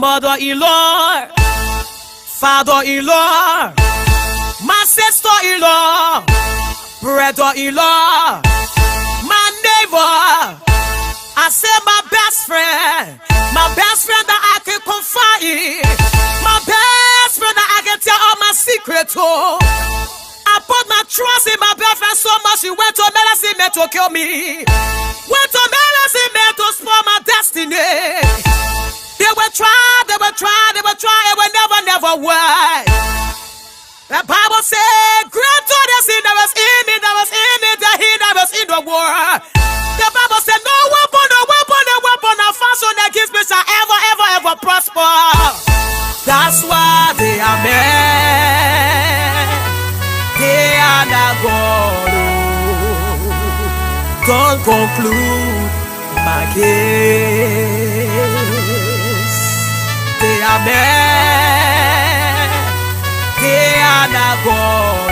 mother-in-law, father-in-law, my sister-in-law, brother-in-law, my neighbor. I say my best friend that I can confide in, my best friend that I can tell all my secrets to. I put my trust in my best friend so much he went to medicine man to kill me, went to medicine man to spoil my destiny. They will try, it will never work. The Bible said, greater the sin that was in me, than he that was in the world. The Bible said, no weapon fashioned against me shall ever prosper. That's why they are men. They are not God. Don't conclude my case. They are men. They are not God.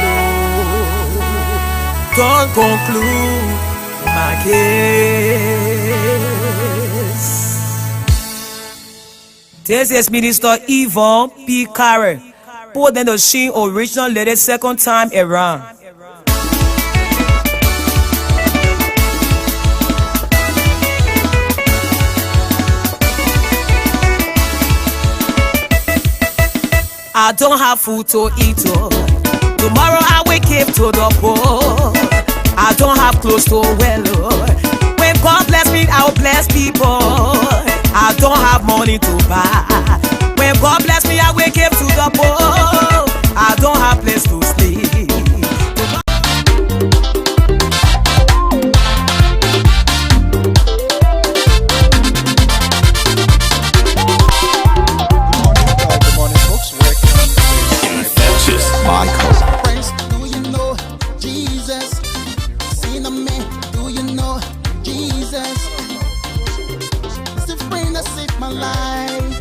Don't conclude my case. This is Minister Yvonne P. Carey, put in the Sheen original lady second time around. I don't have food to eat. Tomorrow I will give to the poor. I don't have clothes to wear. When God bless me, I will bless people. I don't have money to buy. When God bless me, I will give to the poor. I don't have place to sleep. Good morning, folks. Welcome to Infectious Michael. Do you know Jesus? Seen a man, do you know Jesus? It's a friend that saved my life.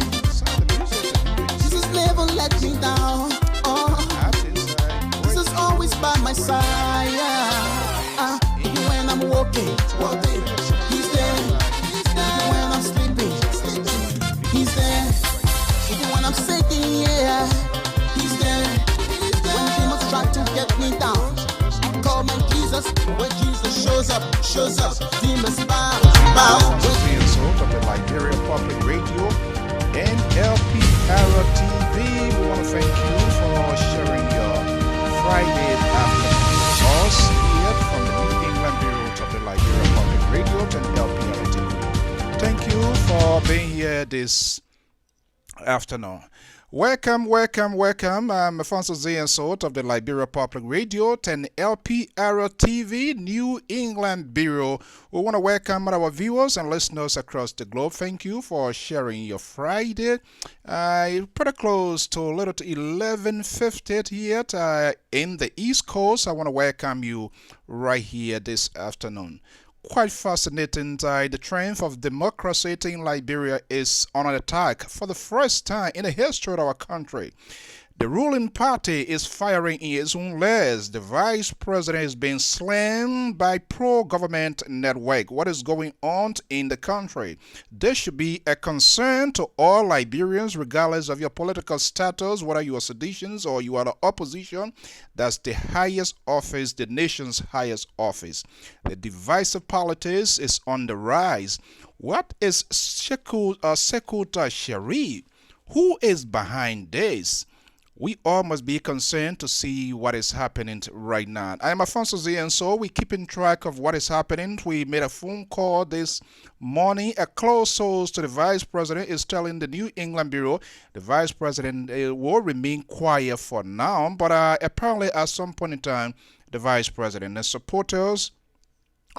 Jesus never let me down. Oh, Jesus always by my side. Even when I'm walking, He's there. Even when I'm sleeping, He's there. Even when I'm sinking, yeah, He's there. When demons try to get me down, I call my Jesus. When Jesus shows up, demons bow. Being sold of the Liberia Public Radio and LIBERIA TV. We want to thank you for sharing your Friday afternoon with us here from the New England Bureau of the Liberia Public Radio and LIBERIA TV. Thank you for being here this afternoon. Welcome. I'm Alfonso Z and Sort of the Liberia Public Radio and LIBERIA TV, New England Bureau. We want to welcome our viewers and listeners across the globe. Thank you for sharing your Friday. Pretty close to a little to 11:50 here in the East Coast. I want to welcome you right here this afternoon. Quite fascinating. The triumph of democracy in Liberia is on an attack for the first time in the history of our country. The ruling party is firing in its own legs. The vice president is being slammed by pro-government network. What is going on in the country? This should be a concern to all Liberians, regardless of your political status, whether you are seditions or you are the opposition. That's the highest office, the nation's highest office. The divisive politics is on the rise. What is Sekuta Sharif? Who is behind this? We all must be concerned to see what is happening right now. I am Alfonso Z, and so we're keeping track of what is happening. We made a phone call this morning. A close source to the vice president is telling the New England Bureau the vice president will remain quiet for now, but apparently at some point in time, the vice president and supporters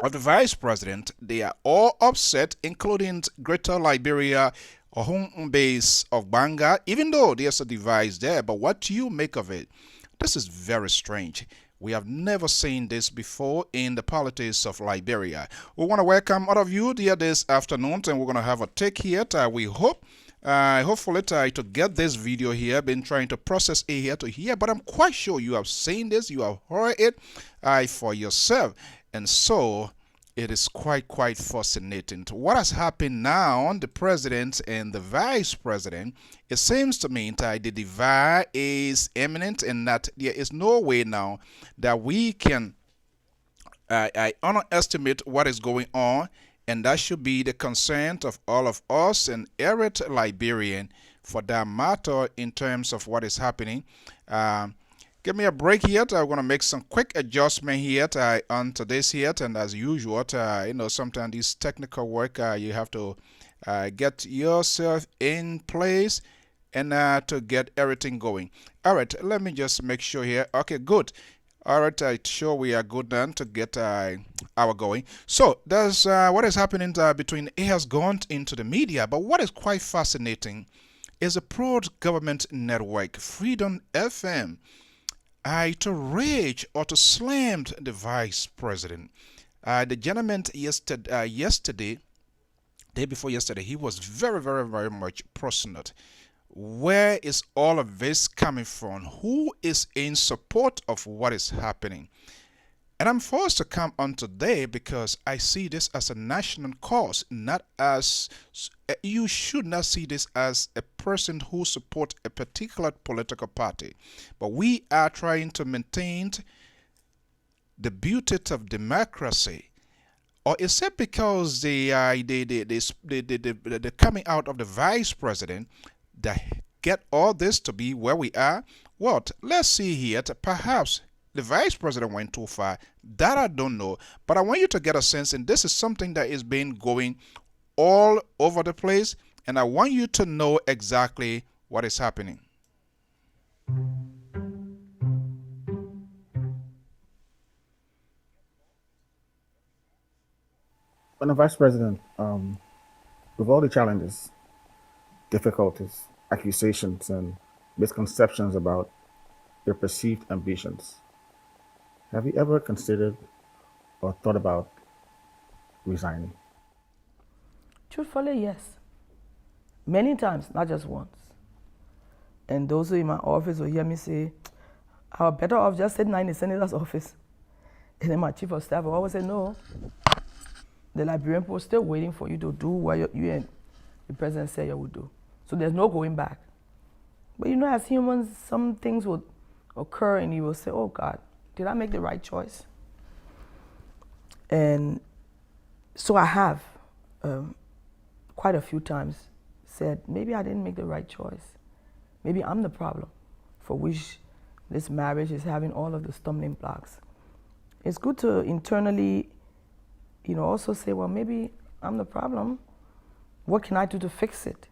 of the vice president, they are all upset, including Greater Liberia, a home base of Banga, even though there's a device there. But what do you make of it? This is very strange. We have never seen this before in the politics of Liberia. We want to welcome all of you here this afternoon, and we're going to have a take here. We hope, hopefully, to get this video here. Been trying to process it here to here, but I'm quite sure you have seen this, you have heard it for yourself. And so, it is quite fascinating. What has happened now, the president and the vice president, it seems to me that the divide is imminent and that there is no way now that we can I underestimate what is going on, and that should be the concern of all of us and every Liberian for that matter in terms of what is happening. Give me a break here. I'm going to make some quick adjustment here onto this here, and as usual, sometimes this technical work, you have to get yourself in place and to get everything going. All right, let me just make sure here. Okay, good. All right, I'm sure we are good then to get our going. So there's what is happening between it has gone into the media, but what is quite fascinating is a pro-government network, Freedom FM, to rage or to slam the vice president. The gentleman yesterday, day before yesterday, he was very much personal. Where is all of this coming from? Who is in support of what is happening? And I'm forced to come on today because I see this as a national cause, not as you should not see this as a person who supports a particular political party. But we are trying to maintain the beauty of democracy. Or is it because the coming out of the vice president that get all this to be where we are? What? Let's see here. Perhaps the vice president went too far. That I don't know. But I want you to get a sense, and this is something that is been going all over the place, and I want you to know exactly what is happening. When the vice president, with all the challenges, difficulties, accusations, and misconceptions about your perceived ambitions, have you ever considered or thought about resigning? Truthfully, yes. Many times, not just once. And those who in my office will hear me say, I was better off just sitting in the senator's office. And then my chief of staff will always say, no, the Liberian people are still waiting for you to do what you and the president said you would do. So there's no going back. But as humans, some things will occur and you will say, oh God, did I make the right choice? And so I have quite a few times said, maybe I didn't make the right choice. Maybe I'm the problem for which this marriage is having all of the stumbling blocks. It's good to internally, also say, well, maybe I'm the problem. What can I do to fix it?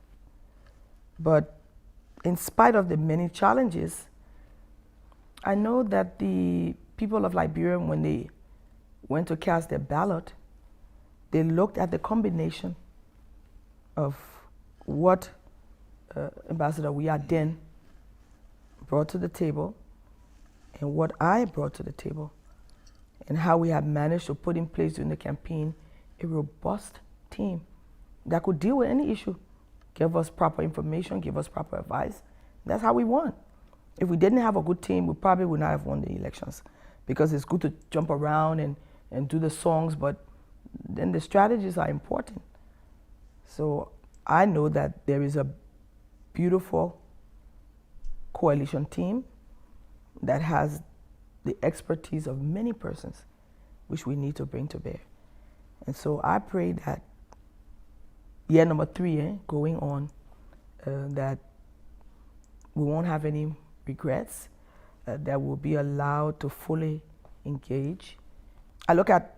But in spite of the many challenges, I know that the people of Liberia, when they went to cast their ballot, they looked at the combination of what Ambassador Wiaden brought to the table and what I brought to the table, and how we have managed to put in place during the campaign a robust team that could deal with any issue, give us proper information, give us proper advice. That's how we won. If we didn't have a good team, we probably would not have won the elections, because it's good to jump around and do the songs, but then the strategies are important. So I know that there is a beautiful coalition team that has the expertise of many persons, which we need to bring to bear. And so I pray that year number 3, going on, that we won't have any regrets, that we'll be allowed to fully engage. I look at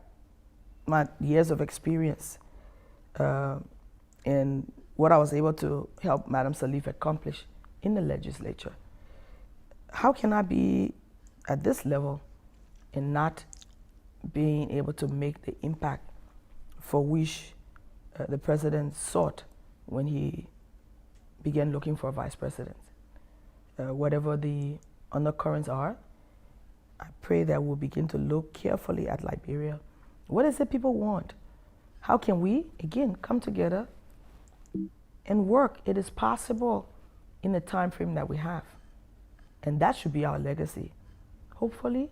my years of experience and what I was able to help Madam Salif accomplish in the legislature. How can I be at this level and not being able to make the impact for which the president sought when he began looking for a vice president? Whatever the undercurrents are, I pray that we'll begin to look carefully at Liberia. What is it people want? How can we, again, come together and work? It is possible in the time frame that we have. And that should be our legacy. Hopefully,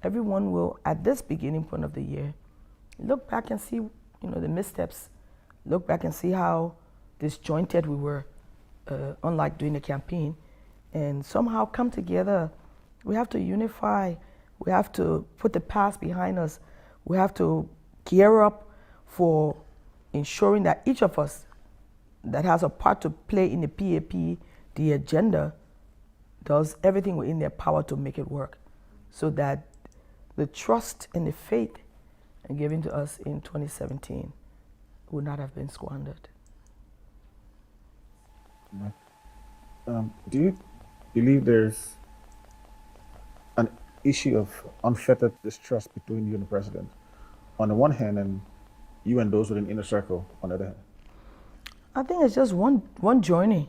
everyone will, at this beginning point of the year, Look back and see, the missteps. Look back and see how disjointed we were, unlike during the campaign, and somehow come together. We have to unify. We have to put the past behind us. We have to gear up for ensuring that each of us that has a part to play in the PAP, the agenda, does everything within their power to make it work, so that the trust and the faith given to us in 2017 would not have been squandered. Do you believe there's an issue of unfettered distrust between you and the president on the one hand, and you and those within inner circle on the other hand? I think it's just one journey,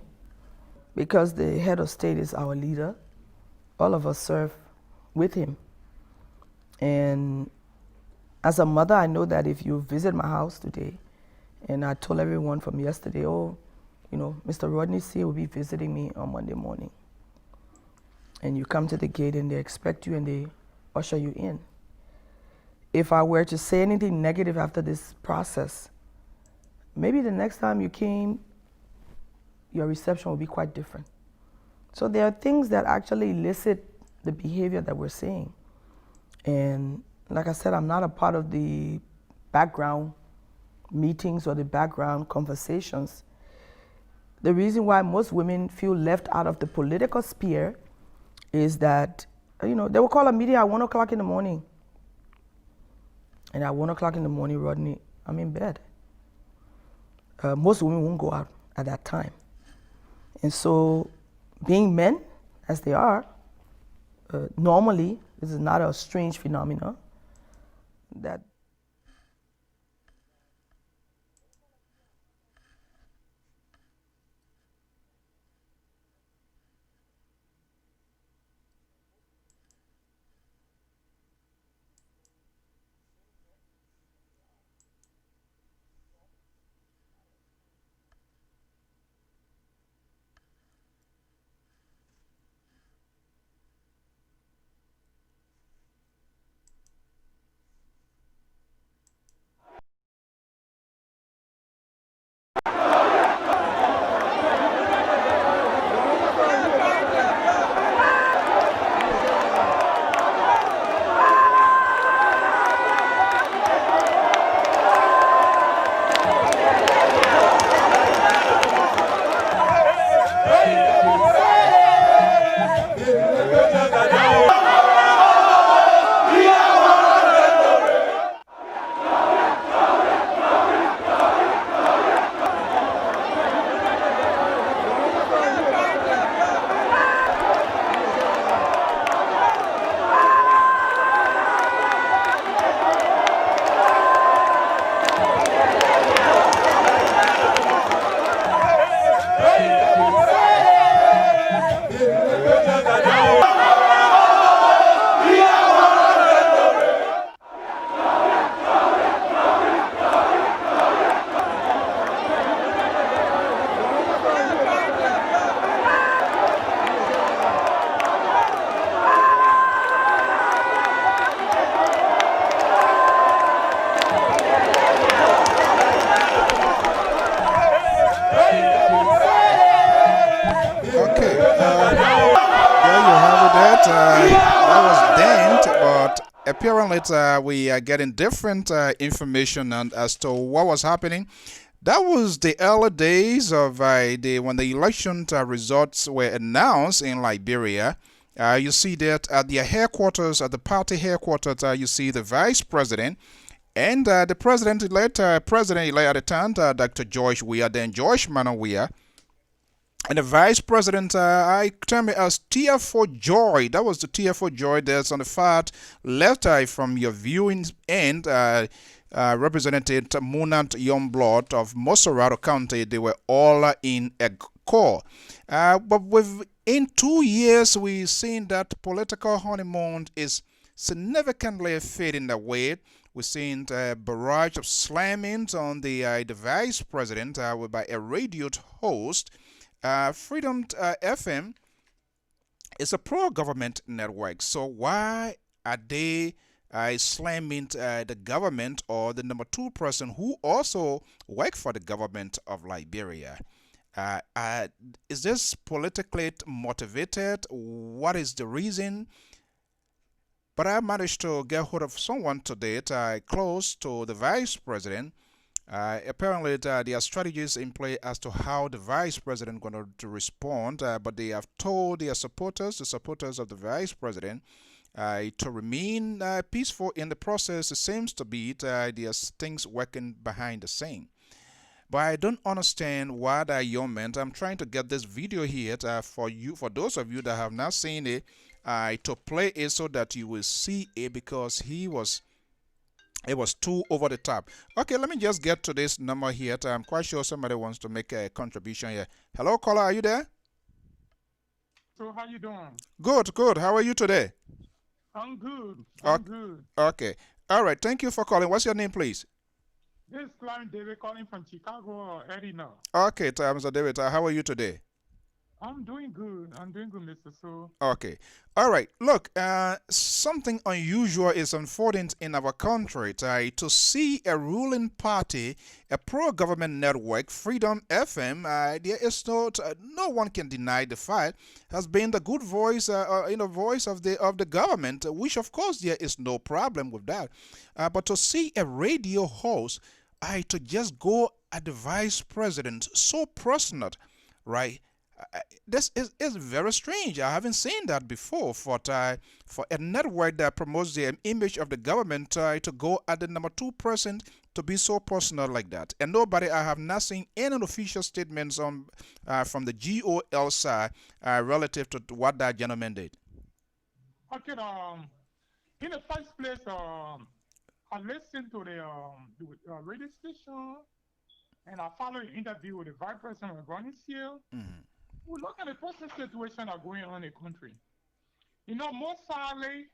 because the head of state is our leader. All of us serve with him. And as a mother, I know that if you visit my house today, and I told everyone from yesterday, Mr. Rodney C. will be visiting me on Monday morning. And you come to the gate and they expect you and they usher you in. If I were to say anything negative after this process, maybe the next time you came, your reception will be quite different. So there are things that actually elicit the behavior that we're seeing. And like I said, I'm not a part of the background meetings or the background conversations. The reason why most women feel left out of the political sphere is that, they will call a meeting at 1 o'clock in the morning. And at 1 o'clock in the morning, Rodney, I'm in bed. Most women won't go out at that time. And so, being men, as they are, normally, this is not a strange phenomenon, that Apparently, we are getting different information as to what was happening. That was the early days of when the election results were announced in Liberia. You see that at their headquarters, at the party headquarters, you see the vice president and the president-elect at the time, Dr. George Weah, then George Manuel Weah. And the vice president, I term it as Tear for Joy. That was the Tear for Joy. There's on the far left eye from your viewing end, Representative Munant Youngblood of Mosorado County. They were all in a core. But within 2 years, we've seen that political honeymoon is significantly fading away. We've seen a barrage of slammings on the vice president by a radio host. Freedom FM is a pro-government network, so why are they slamming the government or the number two person who also work for the government of Liberia. Is this politically motivated? What is the reason? But I managed to get hold of someone today close to the vice president. Apparently, there are strategies in play as to how the vice president going to respond, but they have told their supporters, the supporters of the vice president, to remain peaceful in the process. It seems to be there's things working behind the scene. But I don't understand why that young man. I'm trying to get this video here for you, for those of you that have not seen it, to play it so that you will see it, because it was too over the top. Okay, let me just get to this number here. I'm quite sure somebody wants to make a contribution here. Hello, caller, are you there? So how you doing? Good, good. How are you today? I'm good. I'm good. Okay. All right. Thank you for calling. What's your name, please? This is Clarence David calling from Chicago, Illinois. Okay, Mr. David. How are you today? I'm doing good. I'm doing good, Mr. So. Okay. All right. Look, something unusual is unfolding in our country. To see a ruling party, a pro-government network, Freedom FM, there is no one can deny the fact, has been the good voice, voice of the government, which of course there is no problem with that. But to see a radio host, to just go at the vice president so personal, right? This is very strange. I haven't seen that before for a network that promotes the image of the government to go at the number two person to be so personal like that. And nobody, I have not seen any official statements from the GOL side relative to what that gentleman did. Okay, in the first place, I listened to the radio station, and I followed an interview with the vice president of Ronnie Seal. Mm-hmm. We look at the present situation that's going on in the country. You know, most sadly,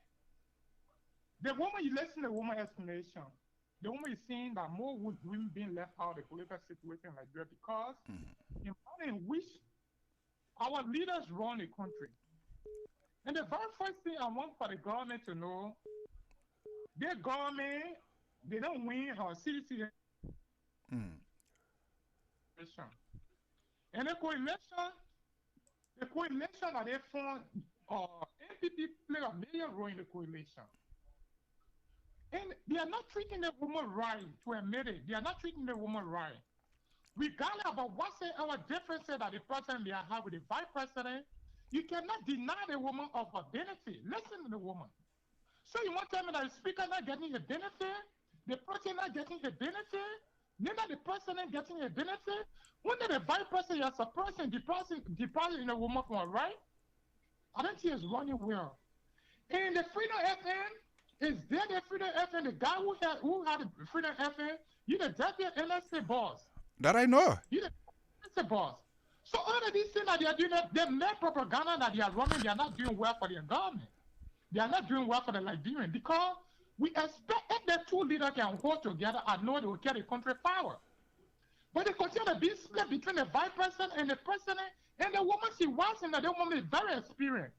the woman, you listen to the woman's explanation, the woman is saying that more women being left out of the political situation like that because in manner in which our leaders run the country. And the very first thing I want for the government to know, their government, they don't win our citizen. And the coalition that they formed, NPP played a major role in the coalition. And they are not treating the woman right, to admit it. They are not treating the woman right. Regardless about whatsoever differences that the president may have with the vice president, you cannot deny the woman of her dignity. Listen to the woman. So you want to tell me that the speaker not getting her dignity, the president not getting her dignity, neither the president getting her dignity? When the vice president is a person depriving a woman from her right, I don't think it's running well. And the Freedom FM is there. The Freedom FM, the guy who had the Freedom FM, you the deputy NSA boss. That I know. You the NSA boss. So all of these things that they are doing, the mere propaganda that they are running, they are not doing well for their government. They are not doing well for the Liberian because we expect if the two leaders can hold together, I know they will carry the country power. But they continue to be split between the vice president and the president, and the woman she was in, the woman is very experienced.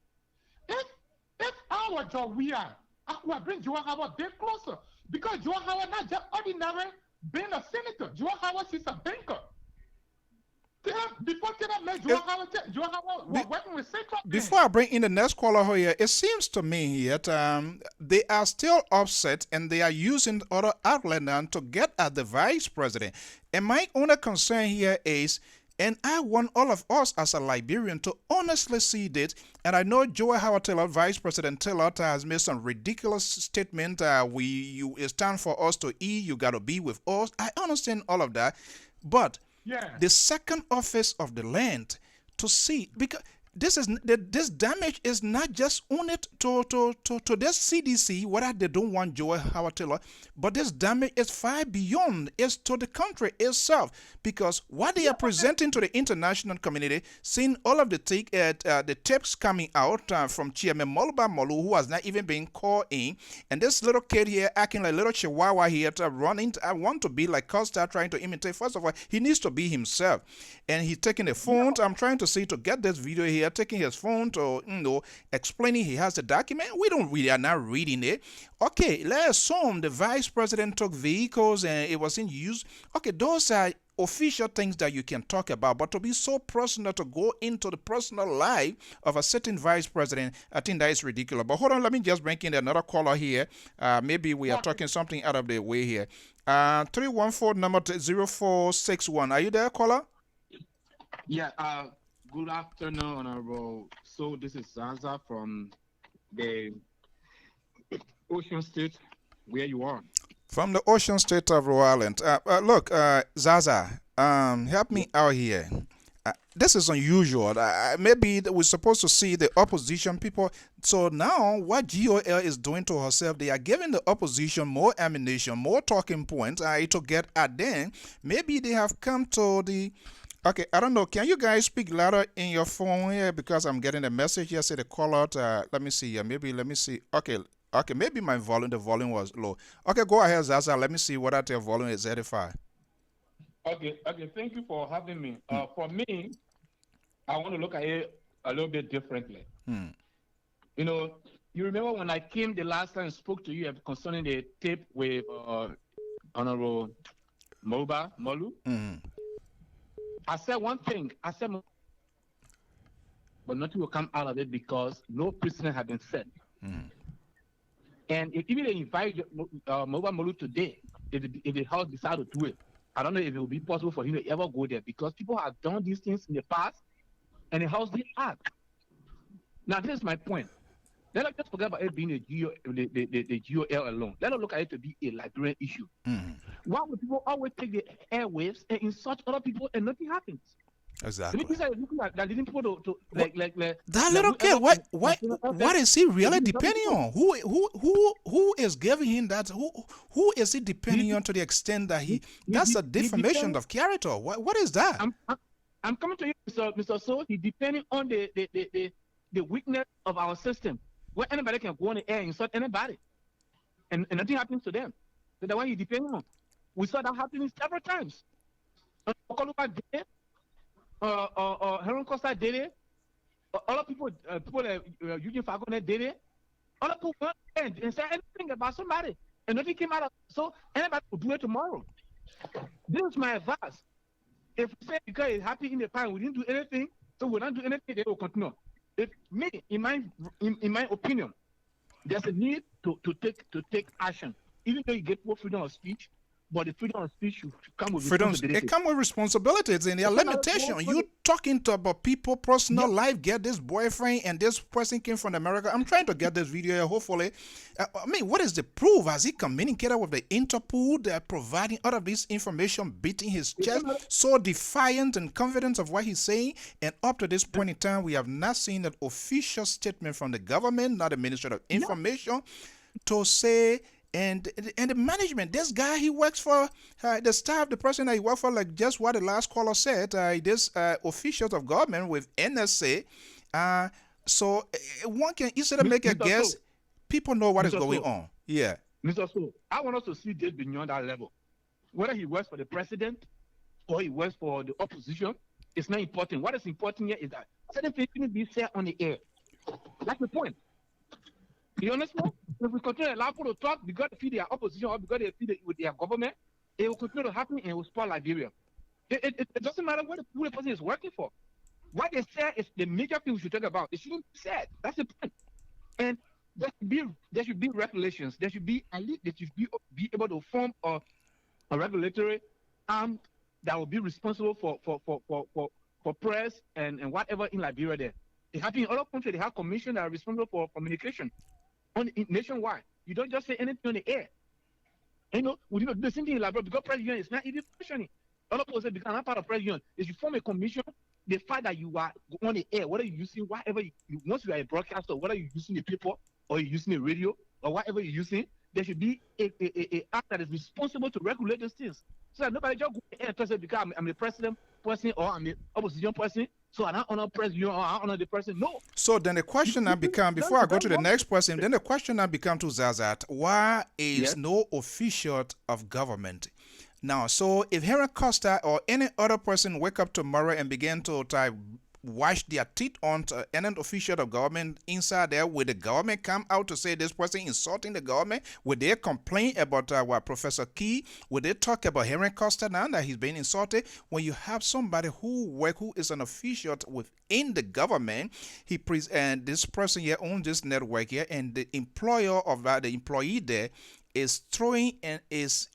If our job we are, I will bring Joe Howard a bit closer because Joe Howard not just ordinary being a senator. Joe Howard is a banker. Before I bring in the next caller here, it seems to me that they are still upset and they are using other outlets to get at the vice president. And my only concern here is, and I want all of us as a Liberian to honestly see this, and I know Joe Howard Taylor, Vice President Taylor, has made some ridiculous statement. You stand for us to eat, you got to be with us. I understand all of that, but the second office of the land to see, because this damage is not just on it to this CDC, whether they don't want Joe Howard Taylor, but this damage is far beyond. It's to the country itself, because what they are presenting to the international community, seeing all of the tapes coming out from Chairman Moluba Molu, who has not even been called in, and this little kid here acting like a little chihuahua here, running. I want to be like Costa, trying to imitate. First of all, he needs to be himself, and he's taking the phone. I'm trying to see to get this video here. here taking his phone to, explaining he has the document. We are not reading it. Okay, let's assume the vice president took vehicles and it was in use. Okay, those are official things that you can talk about, but to be so personal, to go into the personal life of a certain vice president, I think that is ridiculous. But hold on, let me just bring in another caller here. Maybe we are talking something out of the way here. 314 number 0461. Are you there, caller? Yeah, good afternoon, Honorable. So this is Zaza from the Ocean State, where you are. From the Ocean State of Rhode Island. Look, Zaza, help me out here. This is unusual. Maybe we're supposed to see the opposition people. So now what GOL is doing to herself, they are giving the opposition more ammunition, more talking points to get at them. Maybe they have come to the... Okay, I don't know. Can you guys speak louder in your phone here? Because I'm getting a message here. Say the call out. Let me see here. Maybe, let me see. Okay, maybe my volume, the volume was low. Okay, go ahead, Zaza. Let me see whether your volume is 85. Okay, thank you for having me. For me, I want to look at it a little bit differently. You know, you remember when I came the last time and spoke to you concerning the tape with Honorable Molu? I said one thing. I said, but nothing will come out of it because no precedent has been set. And if even they invite Molu today, if the House decide to do it, I don't know if it will be possible for him to ever go there because people have done these things in the past and the House did act. Now, this is my point. Let us just forget about it being the GOL alone. Let us look at it to be a Liberian issue. Why would people always take the airwaves and insult other people and nothing happens? Exactly. That people to that little kid, what is he really depending on? Who is giving him that? Who is he depending on to the extent that that's a defamation of character? What is that? I'm coming to you, Mr. So. He depending on the weakness of our system, where anybody can go on the air and insult anybody, and nothing happens to them. So that's why he depending on. We saw that happening several times. Heron Costa did it. Other people Eugene Fagone did it. Other people went and said anything about somebody, and nothing came out of it. So anybody will do it tomorrow. This is my advice. If we say because it's happy in the past, we didn't do anything, so we don't do anything, they will continue. If me, in my opinion, there's a need to take action, even though you get more freedom of speech. But the freedom of speech should come with responsibility. It comes with responsibilities and their limitation. You talking about people, personal life, get this boyfriend and this person came from America. I'm trying to get this video here, hopefully. What is the proof? Has he communicated with the Interpol? They're providing all of this information, beating his chest, so defiant and confident of what he's saying. And up to this point in time, we have not seen an official statement from the government, not the Ministry of Information, to say... And the management, this guy, he works for the staff, the person that he works for, like just what the last caller said, this officials of government with NSA. So one can easily make a guess. People know what is going on. Yeah. Mr. So, I want us to see this beyond that level. Whether he works for the president or he works for the opposition, it's not important. What is important here is that certain things can be said on the air. That's the point. You understand? If we continue to allow people to talk because they feed their opposition or because they feed it with their government, it will continue to happen and it will spoil Liberia. It doesn't matter who the person is working for. What they say is the major thing we should talk about. It shouldn't be said. That's the point. And there should be regulations. There should be at least they should be able to form a regulatory arm that will be responsible for press and whatever in Liberia there. It happens in other countries. They have commissions that are responsible for communication. Nationwide, you don't just say anything on the air. You know, we do the same thing in Liberia because president is not even questioning. Other people say because I'm not part of president, if you form a commission, the fact that you are on the air, whether you're using whatever once you are a broadcaster, whether you're using the paper or you're using the radio or whatever you're using, there should be a act that is responsible to regulate those things. So that nobody just go ahead and say because I'm the president person or I'm the opposition person. So I don't honor president or I honor the person. No. So then the question now become, before I go to the next person, then the question now become to Zazat, why is no official of government? Now, so if Henry Costa or any other person wake up tomorrow and begin to type wash their teeth on to any official of government inside there? Will the government come out to say this person insulting the government? Will they complain about what Professor Key? Will they talk about Henry Costa now that he's being insulted? When you have somebody who is an official within the government, and this person here owns this network here, and the employer of the employee there is throwing and is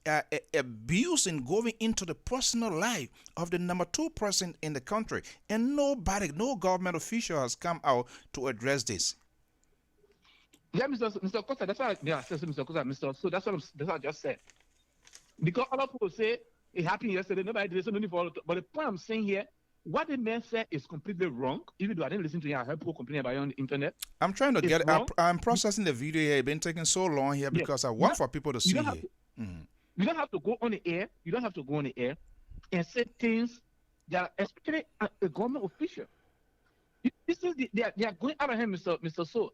abusing, going into the personal life of the number 2 person in the country, and no government official has come out to address this. Yeah, Mr. Costa, that's what Mr. Costa, so that's what I just said. Because other people say it happened yesterday, nobody did it, but the point I'm saying here, what the man said is completely wrong. Even though I didn't listen to you, I heard people complaining about it on the internet. I'm trying to I'm processing the video here. It's been taking so long here because I want for people to see it. You don't have to go on the air. You don't have to go on the air and say things that are especially a government official. This is they are going out of hand, Mr. So.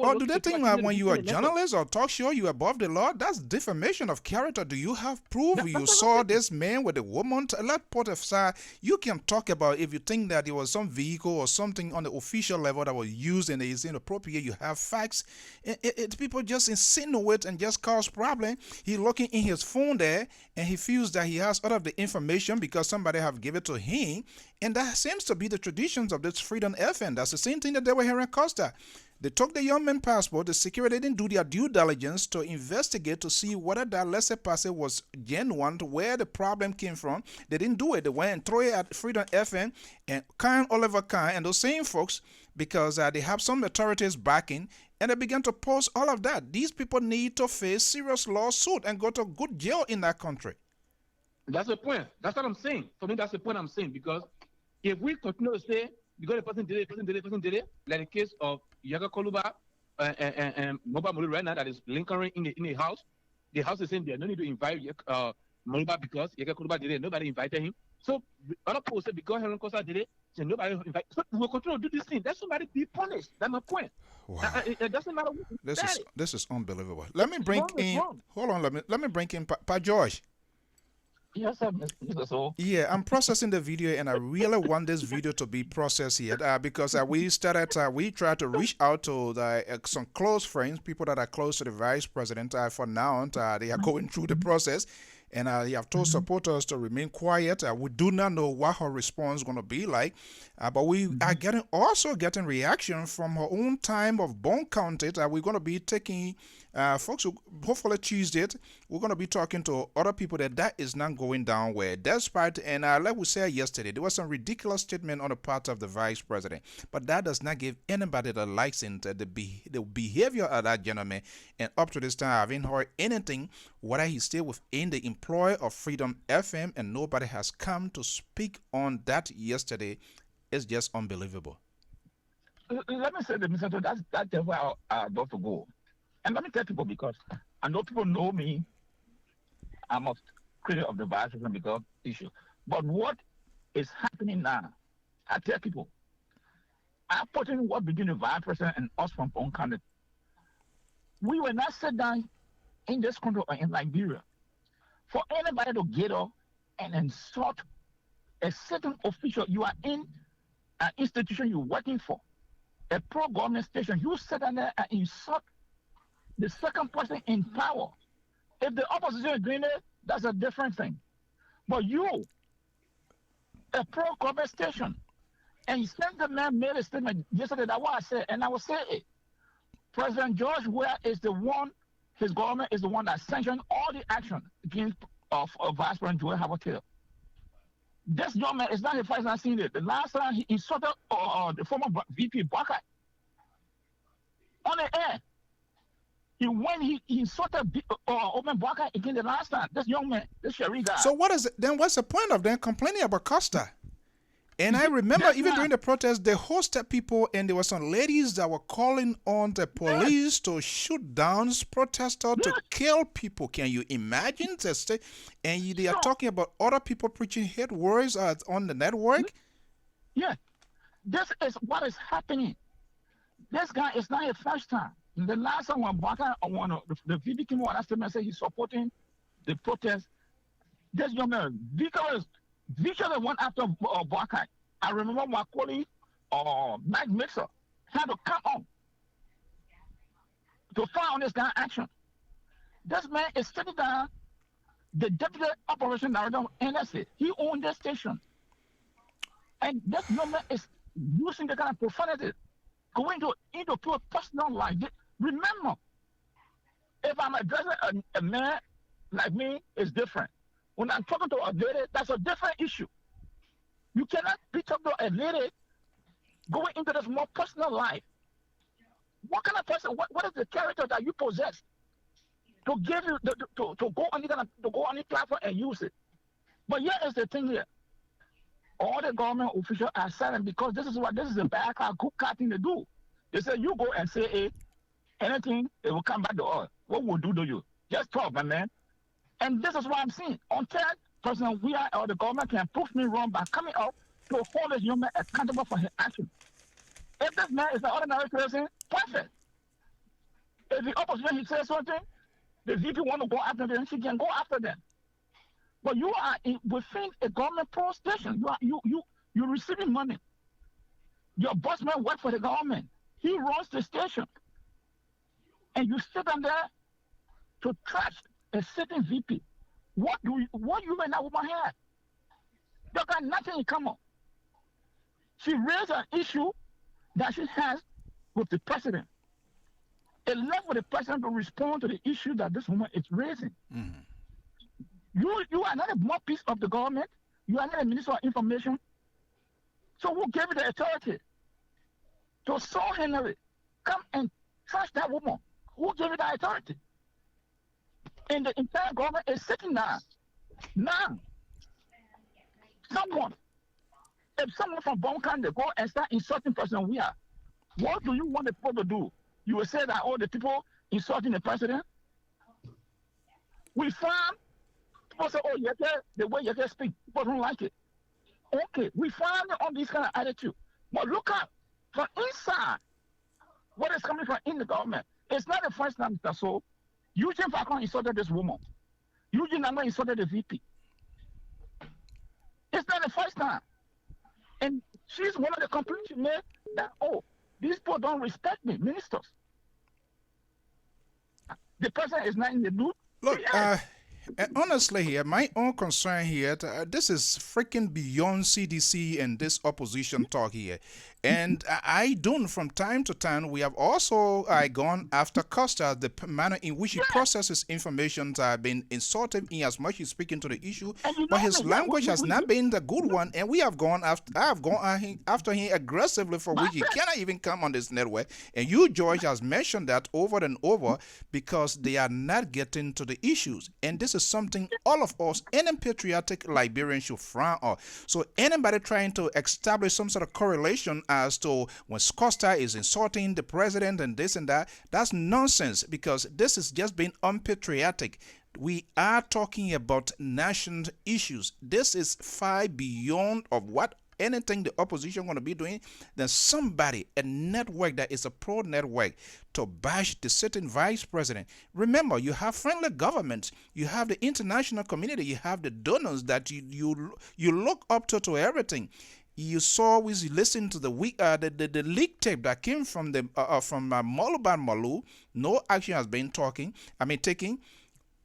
Or do they think that when you are a journalist or talk show, you are above the law? That's defamation of character. Do you have proof you saw this man with a woman? Let put aside. You can talk about if you think that there was some vehicle or something on the official level that was used and it is inappropriate. You have facts. People just insinuate and just cause problem. He looking in his phone there and he feels that he has all of the information because somebody have given it to him. And that seems to be the traditions of this Freedom FM. That's the same thing that they were here in Costa. They took the young man's passport. The security didn't do their due diligence to investigate to see whether that laissez-passer was genuine, to where the problem came from. They didn't do it. They went and threw it at Freedom FM and Oliver Kahn and those same folks because they have some authorities backing, and they began to post all of that. These people need to face serious lawsuit and go to good jail in that country. That's the point. That's what I'm saying. For me, that's the point I'm saying, because if we continue to say, because the person did it, like the case of Yaga Koluba and Moba Mulu right now that is lingering in the house. The house is saying they don't need to invite Moluba because Yaga Koluba did it. Nobody invited him. So other people say because Henry Costa did it, so nobody invited. So we'll continue to do this thing. Let somebody be punished. That's my point. Wow. It doesn't matter. This is unbelievable. Let me bring in. Hold on. Let me bring in Pa George. Yes, Mr. So. Yeah, I'm processing the video, and I really want this video to be processed here because we tried to reach out to some close friends, people that are close to the vice president. For now, they are going through the process, and they have told supporters to remain quiet. We do not know what her response is going to be like, but we are getting reaction from her own time of bone counted. We're going to be taking folks who hopefully Tuesday. We're going to be talking to other people that is not going down where despite, and like we said yesterday, there was some ridiculous statement on the part of the vice president, but that does not give anybody the license the behavior of that gentleman. And up to this time, I haven't heard anything whether he's still within the employ of Freedom FM, and nobody has come to speak on that yesterday. It's just unbelievable. Let me say that, Mr. So that's where I'm about to go. And let me tell people, because I know people know me, I'm a critic of the vice president because issue. But what is happening now, I tell people, I'm putting what between the vice president and us from own candidate. We will not sit down in this country or in Liberia for anybody to get up and insult a certain official. You are in an institution you're working for, a pro-government station. You sit down there and insult the second person in power. If the opposition is doing it, that's a different thing. But you, a pro-government station, and you sent the man made a statement yesterday, that's what I said, and I will say it. President George Weah is the one, his government is the one that sanctioned all the action against Vice President Joel Havotail. This young man is not the first time I've seen it. The last time he insulted the former VP Bakai on the air. When he insulted Open Bakai again the last time, this young man, this Sherry guy. So what is it? Then what's the point of them complaining about Costa? And I remember even during the protest, they hosted people, and there were some ladies that were calling on the police to shoot down protesters, to kill people. Can you imagine? And they are talking about other people preaching hate words on the network? Yeah. This is what is happening. This guy is not his first time. The last time when Baka, the VP came on last time and said he's supporting the protest, this young man, Victor went after Baka. I remember my colleague, Mike Mixer, had to come on to file this kind of action. This man is sitting down, the deputy operation director of NSA. He owned that station. And this young man is using the kind of profanity, going into pure personal life. Remember, if I'm addressing a man like me, it's different. When I'm talking to a lady, that's a different issue. You cannot be talking to a lady going into this more personal life. What kind of person? What is the character that you possess to give you to go on the platform and use it? But here is the thing here. All the government officials are silent because this is a bad good thing to do. They say you go and say anything, it will come back to us. What will do to you? Just talk, my man. And this is what I'm saying. Until President or the government can prove me wrong by coming out to hold this young man accountable for his action. If this man is an ordinary person, perfect. If the opposition he says something, the VP want to go after them, she can go after them. But you are within a government poll station. You're receiving money. Your boss man works for the government. He runs the station. And you sit down there to trash a certain VP. What you and that woman have? They got nothing in common. She raised an issue that she has with the president. It left for the president to respond to the issue that this woman is raising. Mm-hmm. You are not a mouthpiece of the government. You are not a minister of information. So who gave you the authority to so Henry come and trash that woman? Who gave you the authority? And the entire government is sitting down. Now, if someone from Bonkan, they go and start insulting President Weah, what do you want the people to do? You will say that all the people insulting the president? We found people say, oh, the way you can speak, people don't like it. Okay, we found on this kind of attitude. But look at from inside what is coming from in the government. It's not the first time, Mr. So. Eugene Falcon insulted this woman. Eugene Nanga insulted the VP. It's not the first time. And she's one of the complaints she made that, oh, these people don't respect me, ministers. The president is not in the loop. Look, honestly here, my own concern here, this is freaking beyond CDC and this opposition talk here. And I don't, from time to time, we have also gone after Costa, the manner in which he processes information have been insulted in as much as speaking to the issue, but his language has not been the good one, and we have gone after, I have gone after him aggressively, for which he cannot even come on this network. And you, George, has mentioned that over and over because they are not getting to the issues. And this is something all of us, any patriotic Liberian should frown on. So anybody trying to establish some sort of correlation as to when Costa is insulting the president and this and that, that's nonsense, because this is just being unpatriotic. We are talking about national issues. This is far beyond of what anything the opposition going to be doing. Then somebody, a network that is a pro network, to bash the sitting vice president. Remember, you have friendly governments, you have the international community, you have the donors that you look up to everything. You saw, we listened to the leak tape that came from Moluban Malu. No action has been taken.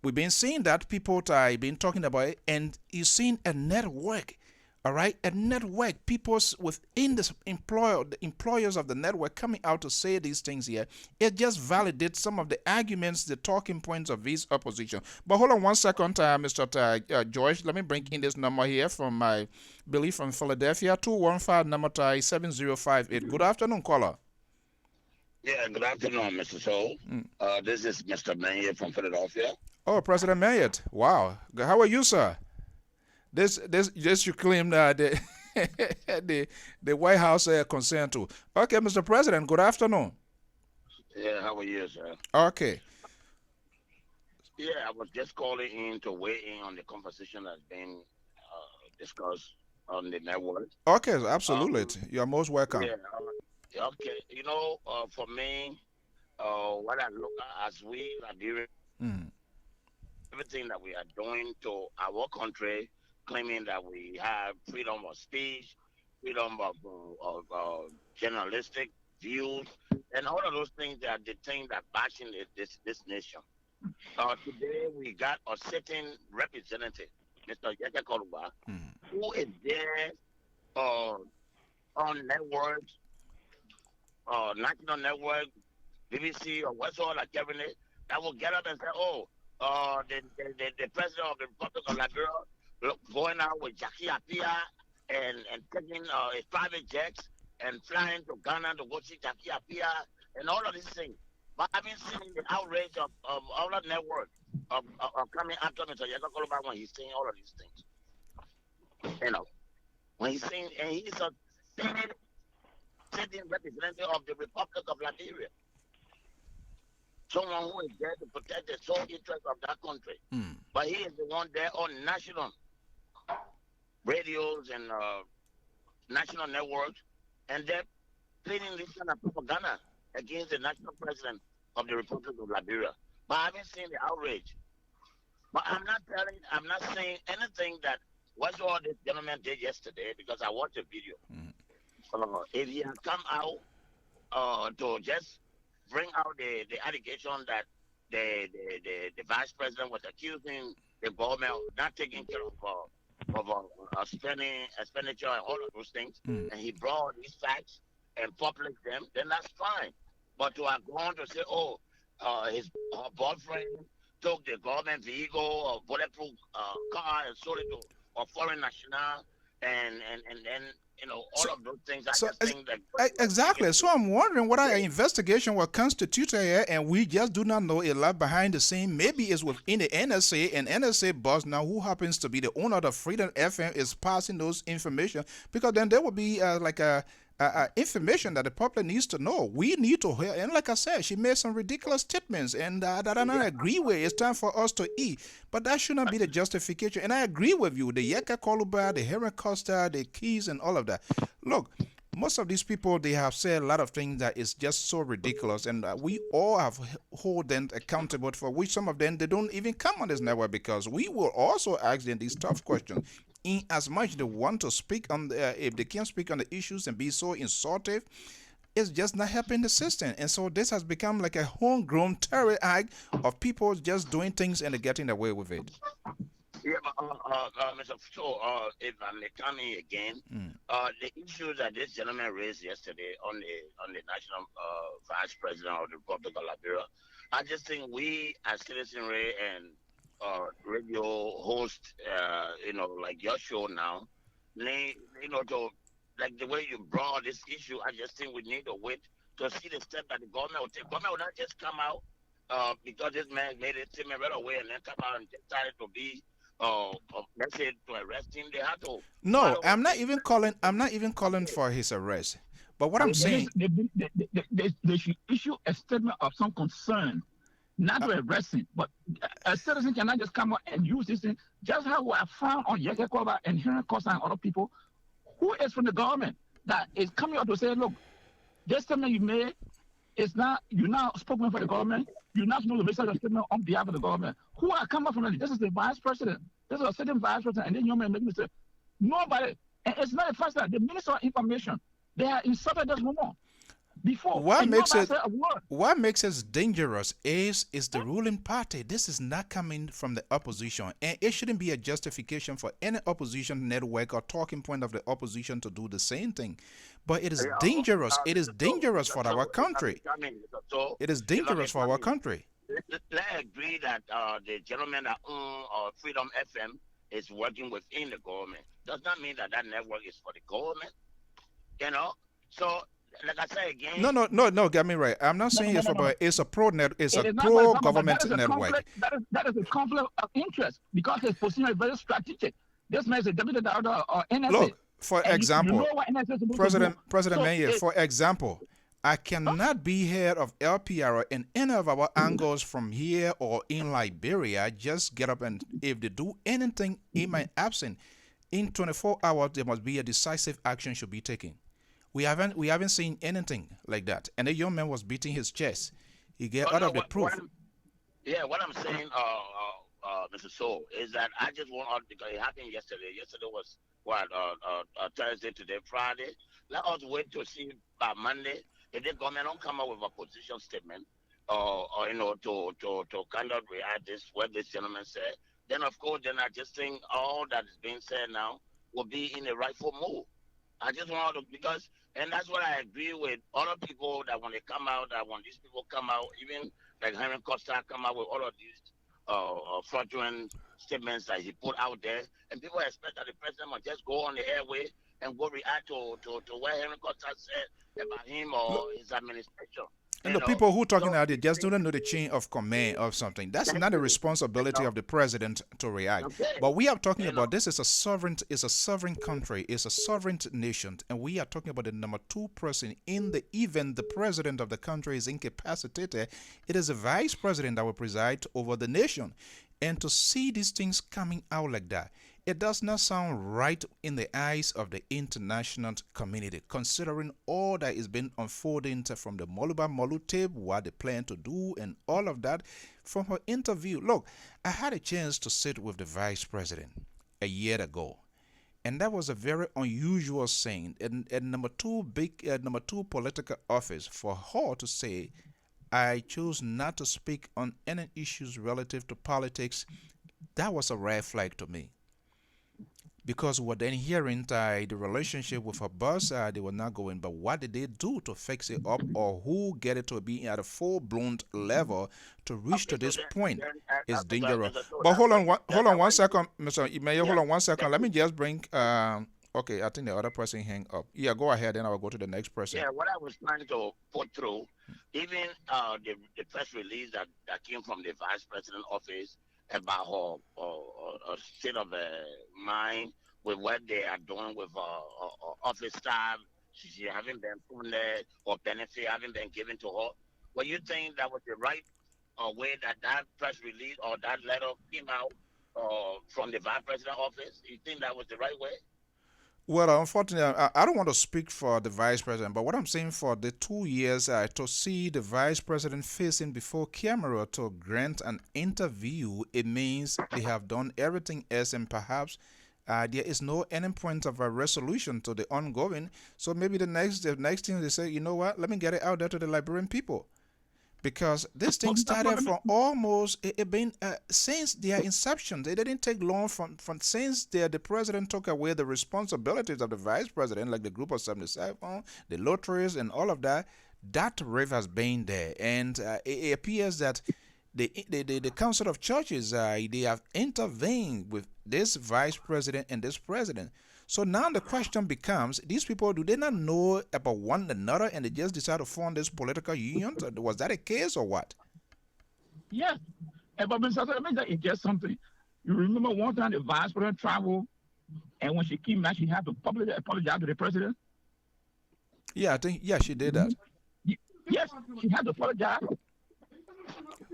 We've been seeing that people have been talking about it, and you've seen a network. All right, a network, people within the employers of the network coming out to say these things here. It just validates some of the arguments, the talking points of his opposition. But hold on one second, Mr. George. Let me bring in this number here from my Billy from Philadelphia, 215 number 7058. Good afternoon, caller. Yeah, good afternoon, Mr. Soul. This is Mr. Mayer from Philadelphia. Oh, President Mayett. Wow. How are you, sir? This you claim that the White House concerned too. Okay, Mr. President, good afternoon. Yeah, how are you, sir? Okay. Yeah, I was just calling in to weigh in on the conversation that's been discussed on the network. Okay, absolutely. You are most welcome. Yeah, okay. You know, for me, what I look at as we Liberians, everything that we are doing to our country, claiming that we have freedom of speech, freedom of journalistic views, and all of those things that are the things that bashing this nation. Today we got a sitting representative, Mr. Yeke Koluba, who is there on networks, national network, BBC or whatsoever, cabinet, that will get up and say, "Oh, the president of the Republic of Liberia going out with Jackie Apia and taking his private jets and flying to Ghana to go see Jackie Apia and all of these things." But I've been seeing the outrage of all the network of coming after Mr. Yeke Koluba when he's saying all of these things. You know, when he's saying, and he's a sitting representative of the Republic of Liberia. Someone who is there to protect the sole interest of that country. But he is the one there on national radios and national networks, and they're pleading this kind of propaganda against the national president of the Republic of Liberia. But I haven't seen the outrage. But I'm not saying anything that what all this gentleman did yesterday, because I watched the video. If he had come out to just bring out the allegation that the vice president was accusing the government of not taking care of expenditure and all of those things, and he brought these facts and published them, then that's fine. But to have gone to say, oh, his boyfriend took the government vehicle or bulletproof car and sold it to a foreign national, and then all of those things. I just think that exactly. So I'm wondering what our investigation was constituted here, and we just do not know a lot behind the scene. Maybe it's within the NSA, and NSA boss now, who happens to be the owner of the Freedom FM, is passing those information, because then there will be information that the public needs to know. We need to hear, and like I said, she made some ridiculous statements, and that I don't agree with. It's time for us to eat, but that shouldn't be the justification. And I agree with you. The Yeke Koluba, the Henry Costa, the Keys, and all of that. Look, most of these people, they have said a lot of things that is just so ridiculous, and we all have hold them accountable, for which some of them, they don't even come on this network, because we will also ask them these tough questions. In as much they want to speak on if they can't speak on the issues and be so insultive, it's just not helping the system. And so this has become like a homegrown terror act of people just doing things and getting away with it. Yeah, but Mr. So, if I may come in again, the issue that this gentleman raised yesterday on the national vice president of the Republic of Liberia, I just think we as citizenry and radio host, like your show now, to like the way you brought this issue, I just think we need to wait to see the step that the government will take. Government will not just come out because this man made it statement right away and then come out and decided to be let's say to arrest him. They have to. No, I'm not even calling for his arrest. But what I'm saying, they should issue a statement of some concern. Not to arrest him, but a citizen cannot just come out and use this thing. Just how I found on Yeke Koluba and Henry Costa and other people who is from the government that is coming out to say, look, this statement you made is not, you're not spoken for the government. You're not supposed to make such a statement on behalf of the government. Who are coming from? This is the vice president. This is a sitting vice president, and then your man making say, nobody. And it's not the first time. The Minister of Information, they are insulted this moment. Before, what makes us dangerous is the ruling party. This is not coming from the opposition, and it shouldn't be a justification for any opposition network or talking point of the opposition to do the same thing. But it is dangerous. It is dangerous for our country. It is dangerous for our country. Let's agree that the gentleman that owns Freedom FM is working within the government. Does not mean that network is for the government. So. Like I say again. No, get me right. I'm not saying it's a pro government network. That is a conflict of interest because his position is very strategic. This man is a deputy director or NSA. Look, for example, President Mayer, for example, I cannot be head of LPR in any of our angles from here or in Liberia. Just get up, and if they do anything in my absence, in 24 hours there must be a decisive action should be taken. We haven't seen anything like that. And the young man was beating his chest. He get out of the proof. What I'm saying, Mr. So, is that I just want out because it happened yesterday. Yesterday was Thursday, today, Friday. Let us wait to see by Monday if the government don't come up with a position statement, or to kind of react this what this gentleman said. Then of course, then I just think all that is being said now will be in the rightful move. I just want to, because, and that's what I agree with other people, that when they come out, that when these people come out, even like Henry Costa come out with all of these fraudulent statements that he put out there, and people expect that the president must just go on the airway and go react to what Henry Costa said about him or his administration. And the people who talking out there just don't know the chain of command of something. That's not a responsibility of the president to react. But we are talking about this is a sovereign country, it's a sovereign nation, and we are talking about the number 2 person in the event the president of the country is incapacitated. It is the vice president that will preside over the nation. And to see these things coming out like that, it does not sound right in the eyes of the international community, considering all that is been unfolding from the Molu tape, what they plan to do, and all of that. From her interview, look, I had a chance to sit with the vice president a year ago, and that was a very unusual thing. And number 2 political office, for her to say, I chose not to speak on any issues relative to politics, that was a red flag to me. Because what then hearing the relationship with her boss, they were not going. But what did they do to fix it up, or who get it to be at a full-blown level to reach to this point is dangerous. But hold on one second, Mr. Mayor. Hold on 1 second. Let me just bring. Okay, I think the other person hang up. Yeah, go ahead, then I will go to the next person. Yeah, what I was trying to put through, even the press release that came from the vice president office about her state of mind with what they are doing with office staff. She haven't been funded or benefit haven't been given to her. Well, you think that was the right way that press release or that letter came out from the vice president office? You think that was the right way? Well, unfortunately, I don't want to speak for the vice president, but what I'm saying, for the 2 years to see the vice president facing before camera to grant an interview, it means they have done everything else, and perhaps there is no any point of a resolution to the ongoing. So maybe the next thing they say, you know what, let me get it out there to the Liberian people. Because this thing started from almost since their inception. They didn't take long from since the president took away the responsibilities of the vice president, like the Group of 77, the lotteries, and all of that. That rift has been there, and it appears that the Council of Churches they have intervened with this vice president and this president. So now the question becomes, these people, do they not know about one another and they just decide to form this political union? Was that a case or what? Yes. But Mr. Let me just something. You remember one time the vice president traveled, and when she came back, she had to publicly apologize to the president? Yeah, I think, yeah, she did that. Yes, she had to apologize.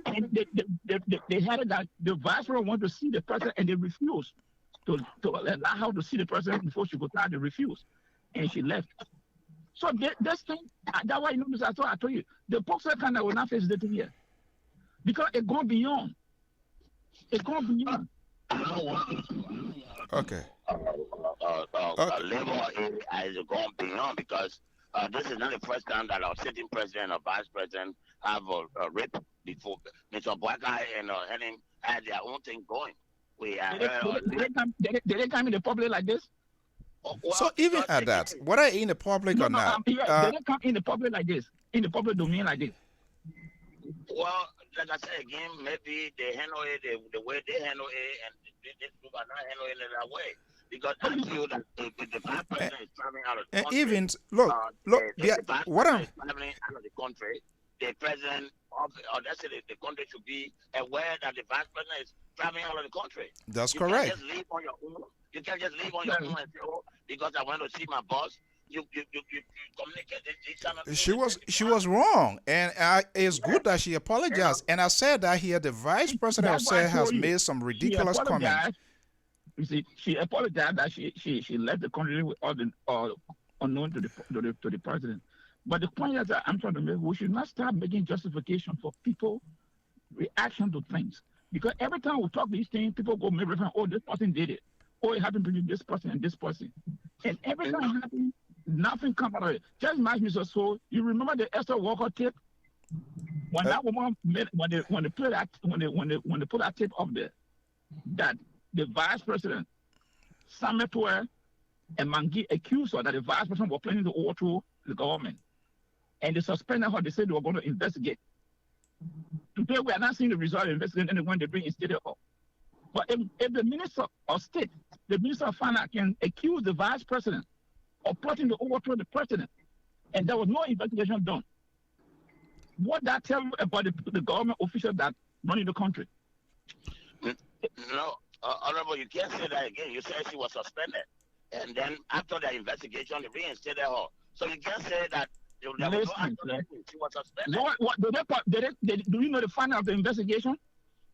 And they had it that the vice president wanted to see the president, and they refused to allow her to see the president before she could try to refuse. And she left. So this thing, that's why, I told you, the Boxer kind of will not face the thing here. Because it gone beyond. It gone beyond. Okay. Labor has gone beyond, because this is not the first time that our sitting president or vice president have a rape before. Mr. Boakai and Henning had their own thing going. Did they come in the public like this? Well, so even at that, whether in the public or not, did they come in the public like this, in the public domain like this? Well, like I said again, maybe they handle it the way they handle it, and this group are not handling it that way. Because I feel that the vice president is traveling out of the country. And even look, what I'm traveling out of the country, the president or that's it, the country should be aware that the vice president is traveling out of the country. That's you correct. Can't just leave on your own. You can't just leave on your own and say, "Oh, because I want to see my boss." You communicate this. She was wrong, and it's good that she apologized. And I said that here, the vice president has made some ridiculous comments. You see, she apologized that she left the country with all the unknown to the president. But the point is that I'm trying to make, we should not start making justification for people reaction to things. Because every time we talk these things, people go make reference, oh, this person did it. oh, it happened between this person and this person. And every time it happened, nothing come out of it. Just imagine, Mr. So, you remember the Esther Walker tape? When that woman made, when they put that when they put that tape up there, that the vice president, Samuel Toer and Mangi accused her that the vice president was planning to overthrow the government. And they suspended her. They said they were going to investigate. Today, we are not seeing the result of the investigation, and when they bring it state up. But if the minister of state, the minister of finance can accuse the vice president of plotting to overthrow the president, and there was no investigation done, what that tell you about the government officials that running the country? No, Honorable, you can't say that again. You said she was suspended. And then after the investigation, they reinstated her. So you can't say that there was no action. She was suspended. What do you know the finding of the investigation?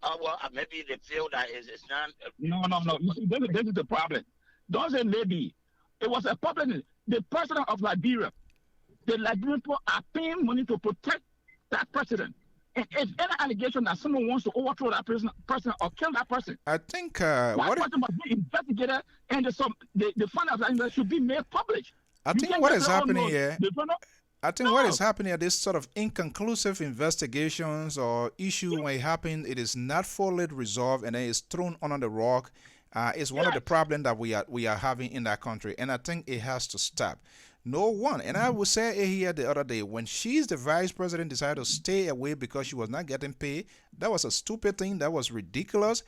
Well, maybe they feel that it's not. No. You see, this is the problem. Don't say maybe. It was a problem. The president of Liberia, the Liberian people are paying money to protect that president. And if any allegation that someone wants to overthrow that person or kill that person, I think that person must be investigated, and the findings of that should be made public. I think what is happening here. I think what is happening are these sort of inconclusive investigations or issue when it happens, it is not fully resolved and then it's thrown under the rug. It's one of the problems that we are having in that country, and I think it has to stop. No one, and I would say it here the other day, when she's the vice president decided to stay away because she was not getting paid, that was a stupid thing. That was ridiculous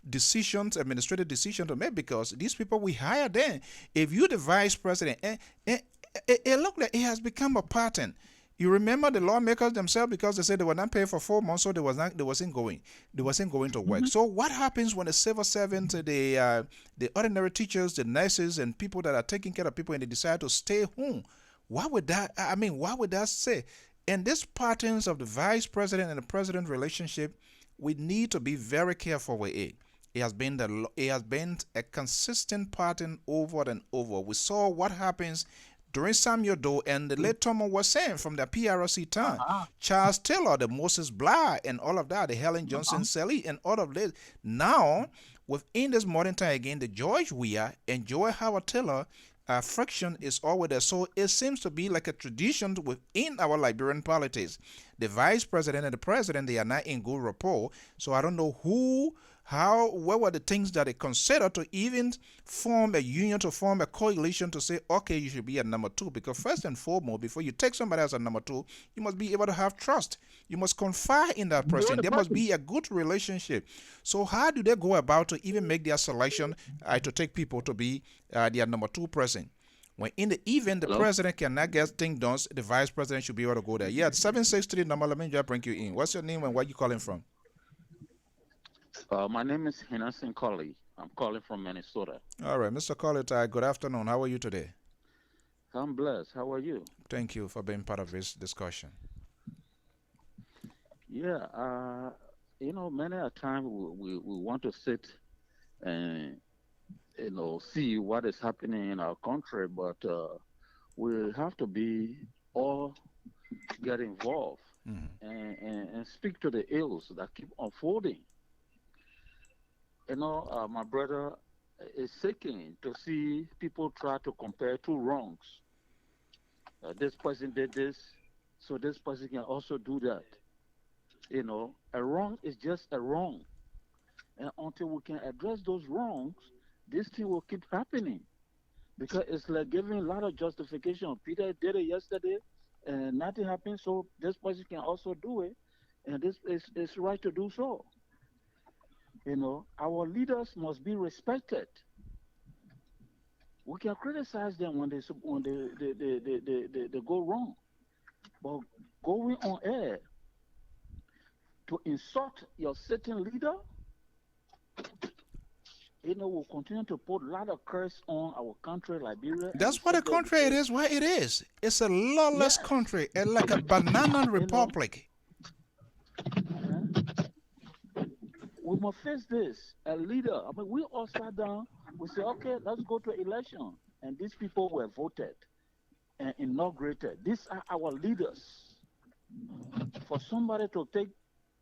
decisions, administrative decision to make, because these people we hire them. If you're the vice president, it looked like it has become a pattern. You remember the lawmakers themselves, because they said they were not paid for 4 months, so they wasn't going to work. So what happens when the civil servants, the ordinary teachers, the nurses, and people that are taking care of people, and they decide to stay home? What would that say? And these patterns of the vice president and the president relationship, we need to be very careful with it. It has been a consistent pattern over and over. We saw what happens during Samuel Doe, and the late Thomas was saying from the PRC time, Charles Taylor, the Moses Blah, and all of that, the Helen Johnson Sally, and all of this. Now, within this modern time again, the George Weah and Joy Howard Taylor friction is always there. So it seems to be like a tradition within our Liberian politics. The vice president and the president, they are not in good rapport. So I don't know what were the things that they considered to even form a union, to form a coalition, to say, okay, you should be a number two. Because first and foremost, before you take somebody as a number two, you must be able to have trust. You must confide in that person. There must be a good relationship. So how do they go about to even make their selection to take people to be their number two person? When in the event the president cannot get things done, the vice president should be able to go there. Yeah, 763 number, let me just bring you in. What's your name and where you calling from? My name is Henderson Colley. I'm calling from Minnesota. All right, Mr. Colley, good afternoon. How are you today? I'm blessed. How are you? Thank you for being part of this discussion. Yeah, many a time we want to sit and, see what is happening in our country, but we have to be all get involved and speak to the ills that keep unfolding. My brother is seeking to see people try to compare two wrongs. This person did this, so this person can also do that. A wrong is just a wrong. And until we can address those wrongs, this thing will keep happening. Because it's like giving a lot of justification. Peter did it yesterday, and nothing happened, so this person can also do it, and this is right to do so. Our leaders must be respected. We can criticize them when they go wrong, but going on air to insult your sitting leader, will continue to put a lot of curse on our country, Liberia. That's what a country it is. Why it is? It's a lawless country, like a banana republic. We must face this. A leader. We all sat down. We say, okay, let's go to election. And these people were voted and inaugurated. These are our leaders. For somebody to take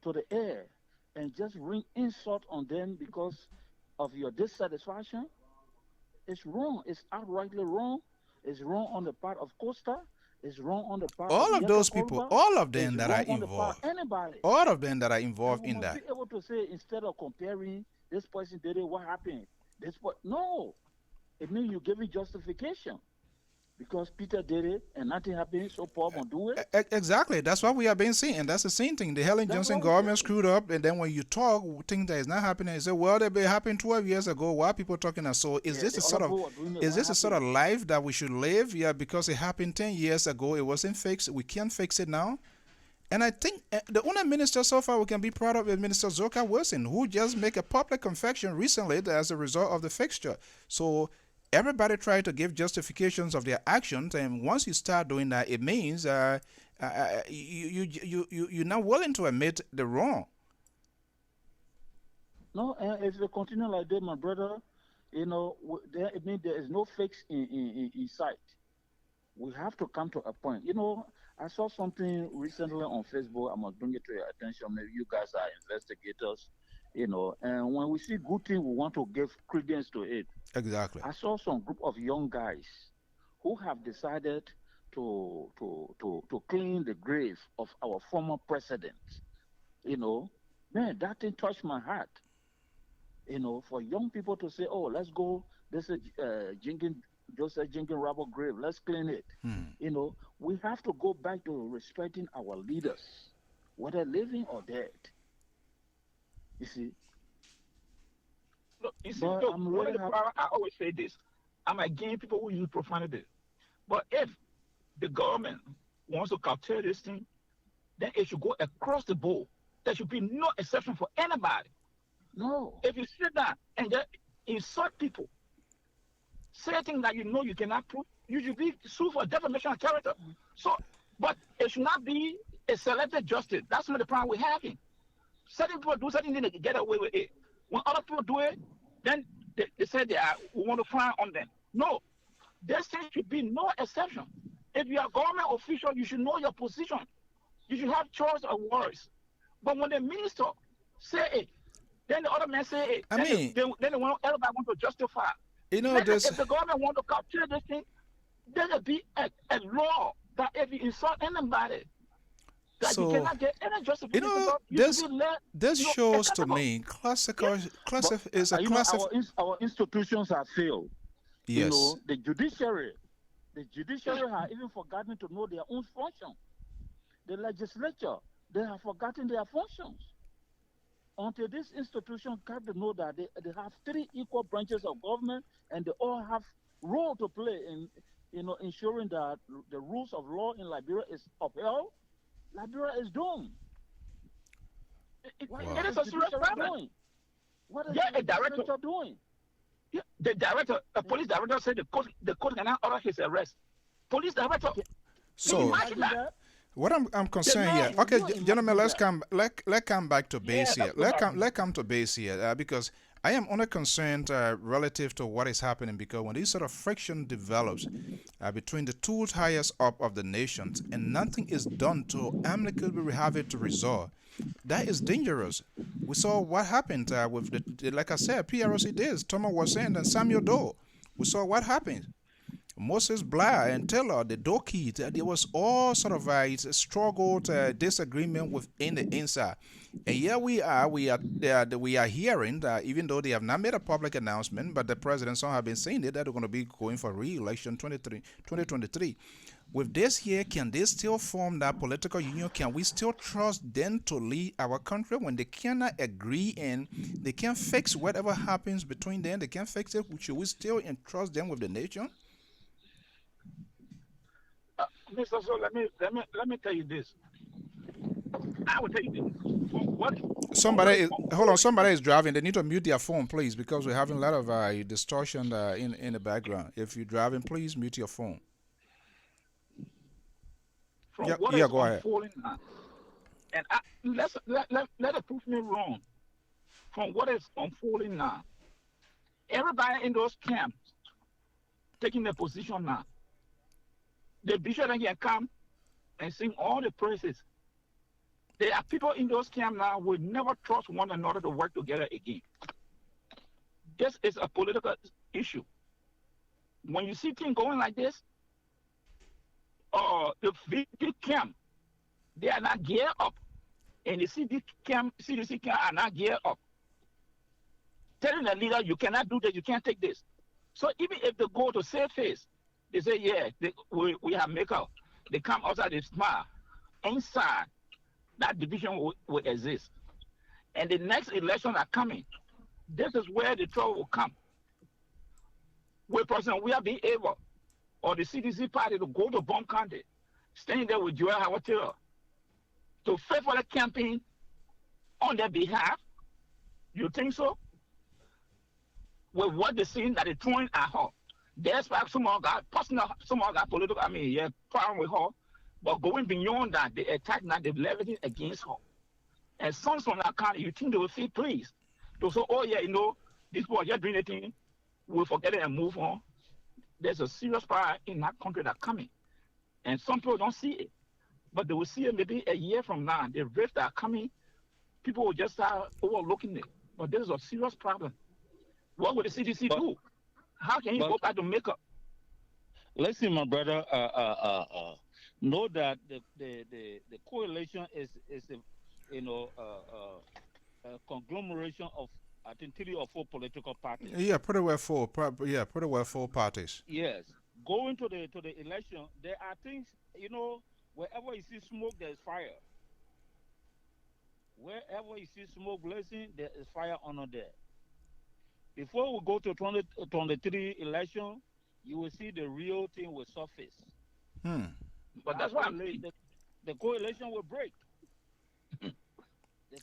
to the air and just ring insult on them because of your dissatisfaction, It's wrong. It's outrightly wrong. It's wrong on the part of Costa. It's wrong on the part of All of Yeka those people, Kolba. all of It's them that are wrong on the part involved, of anybody. all of them that are And involved we in must that. be able to say, instead of comparing this person did it, what happened? No. It means you give it justification. Because Peter did it and nothing happened, so Paul won't do it. Exactly. That's what we have been seeing, and that's the same thing. The Helen That's Johnson what we government say. screwed up, and then when you talk, things that is not happening, you say, "Well, it happened 12 years ago." Why are people talking that? So, is Yeah, this the a sort other of, people were doing it. is What this a sort of happened? life that we should live? Yeah, because it happened 10 years ago, it wasn't fixed. We can't fix it now. And I think the only minister so far we can be proud of is Minister Zoka Wilson, who just made a public confession recently as a result of the fixture. So everybody tried to give justifications of their actions, and once you start doing that, it means you're not willing to admit the wrong. No, and if they continue like that, my brother, there, it means there is no fix in sight. We have to come to a point. I saw something recently on Facebook. I must bring it to your attention. Maybe you guys are investigators, and when we see good thing, we want to give credence to it. Exactly. I saw some group of young guys who have decided to clean the grave of our former president. Man, that thing touched my heart. For young people to say, "Oh, let's go. This is Joseph Jenkins Rubber grave. Let's clean it." We have to go back to respecting our leaders, whether living or dead. You see. Look, you see, But look, I'm one really of the happy. problem, I always say this. I'm against people who use profanity. But if the government wants to curtail this thing, then it should go across the board. There should be no exception for anybody. No. If you sit down and just insult people, say things that you cannot prove, you should be sued for defamation of character. So, but it should not be a selective justice. That's not the problem we're having. Certain people do certain things to get away with it. When other people do it, then they say we want to frown on them. No, there should be no exception. If you are a government official, you should know your position. You should have choice of words. But when the minister say it, then the other man say it. I then mean, everybody want to justify. If the government want to capture this thing, there should be a law that if you insult anybody, that you cannot get any justification. This shows to me our institutions have failed. Yes. The judiciary have even forgotten to know their own function. The legislature, they have forgotten their functions. Until this institution come to know that they have three equal branches of government and they all have role to play in ensuring that the rules of law in Liberia is upheld, Liberia is doomed. It is a serious problem. What is the director doing? Yeah, the director, the police director said the court cannot order his arrest. Police director. So what I'm concerned here. Okay, gentlemen, let's come back to base here. Let's come to base here because I am only concerned relative to what is happening, because when this sort of friction develops between the two highest up of the nations and nothing is done to amicably have it to resolve, that is dangerous. We saw what happened with like I said, PRC days. Thomas was saying, and Samuel Doe. We saw what happened. Moses Blair and Taylor, the Doki, there was all sort of a struggle, disagreement within the inside. And here we are hearing that even though they have not made a public announcement, but the president some have been saying that they're going to be going for re-election 2023. With this here, can they still form that political union? Can we still trust them to lead our country when they cannot agree and they can't fix whatever happens between them? They can't fix it. Should we still entrust them with the nation? Mr. So let me tell you this. I will tell you this. Somebody is driving. They need to mute their phone, please, because we're having a lot of distortion in the background. If you're driving, please mute your phone. From what is unfolding now, and let it prove me wrong. From what is unfolding now, everybody in those camps taking their position now. The bishop can come and sing all the praises. There are people in those camps now who will never trust one another to work together again. This is a political issue. when you see things going like this, the VP camp, they are not geared up. And the CDC camp are not geared up. Telling the leader, you cannot do this, you can't take this. So even if they go to save face, they say, yeah, we have makeup. They come outside, they smile. Inside, that division will exist. And the next election are coming. This is where the trouble will come. Where President we are being able, or the CDC party to go to bomb county, staying there with Joel Howard Taylor, to faithfully campaign on their behalf. You think so? With what they're seeing that they're throwing at her. Despite someone got personal, someone got political, problem with her. But going beyond that, they attack now, they leveled it against her. And some from that county, you think they will feel pleased. To say, oh yeah, this boy just doing anything, we'll forget it and move on. There's a serious power in that country that's coming. And some people don't see it. But they will see it maybe a year from now. The rifts that are coming, people will just start overlooking it. But this is a serious problem. What will the CDC do? How can you go back to makeup? Listen, my brother, know that the coalition is a conglomeration of, I think, 3 or 4 political parties. Yeah, pretty well 4. Pretty well 4 parties. Yes, going to the election, there are things, wherever you see smoke, there's fire. Wherever you see smoke blazing, there is fire under there. Before we go to 2023 election, you will see the real thing will surface. But that's why the coalition will break. The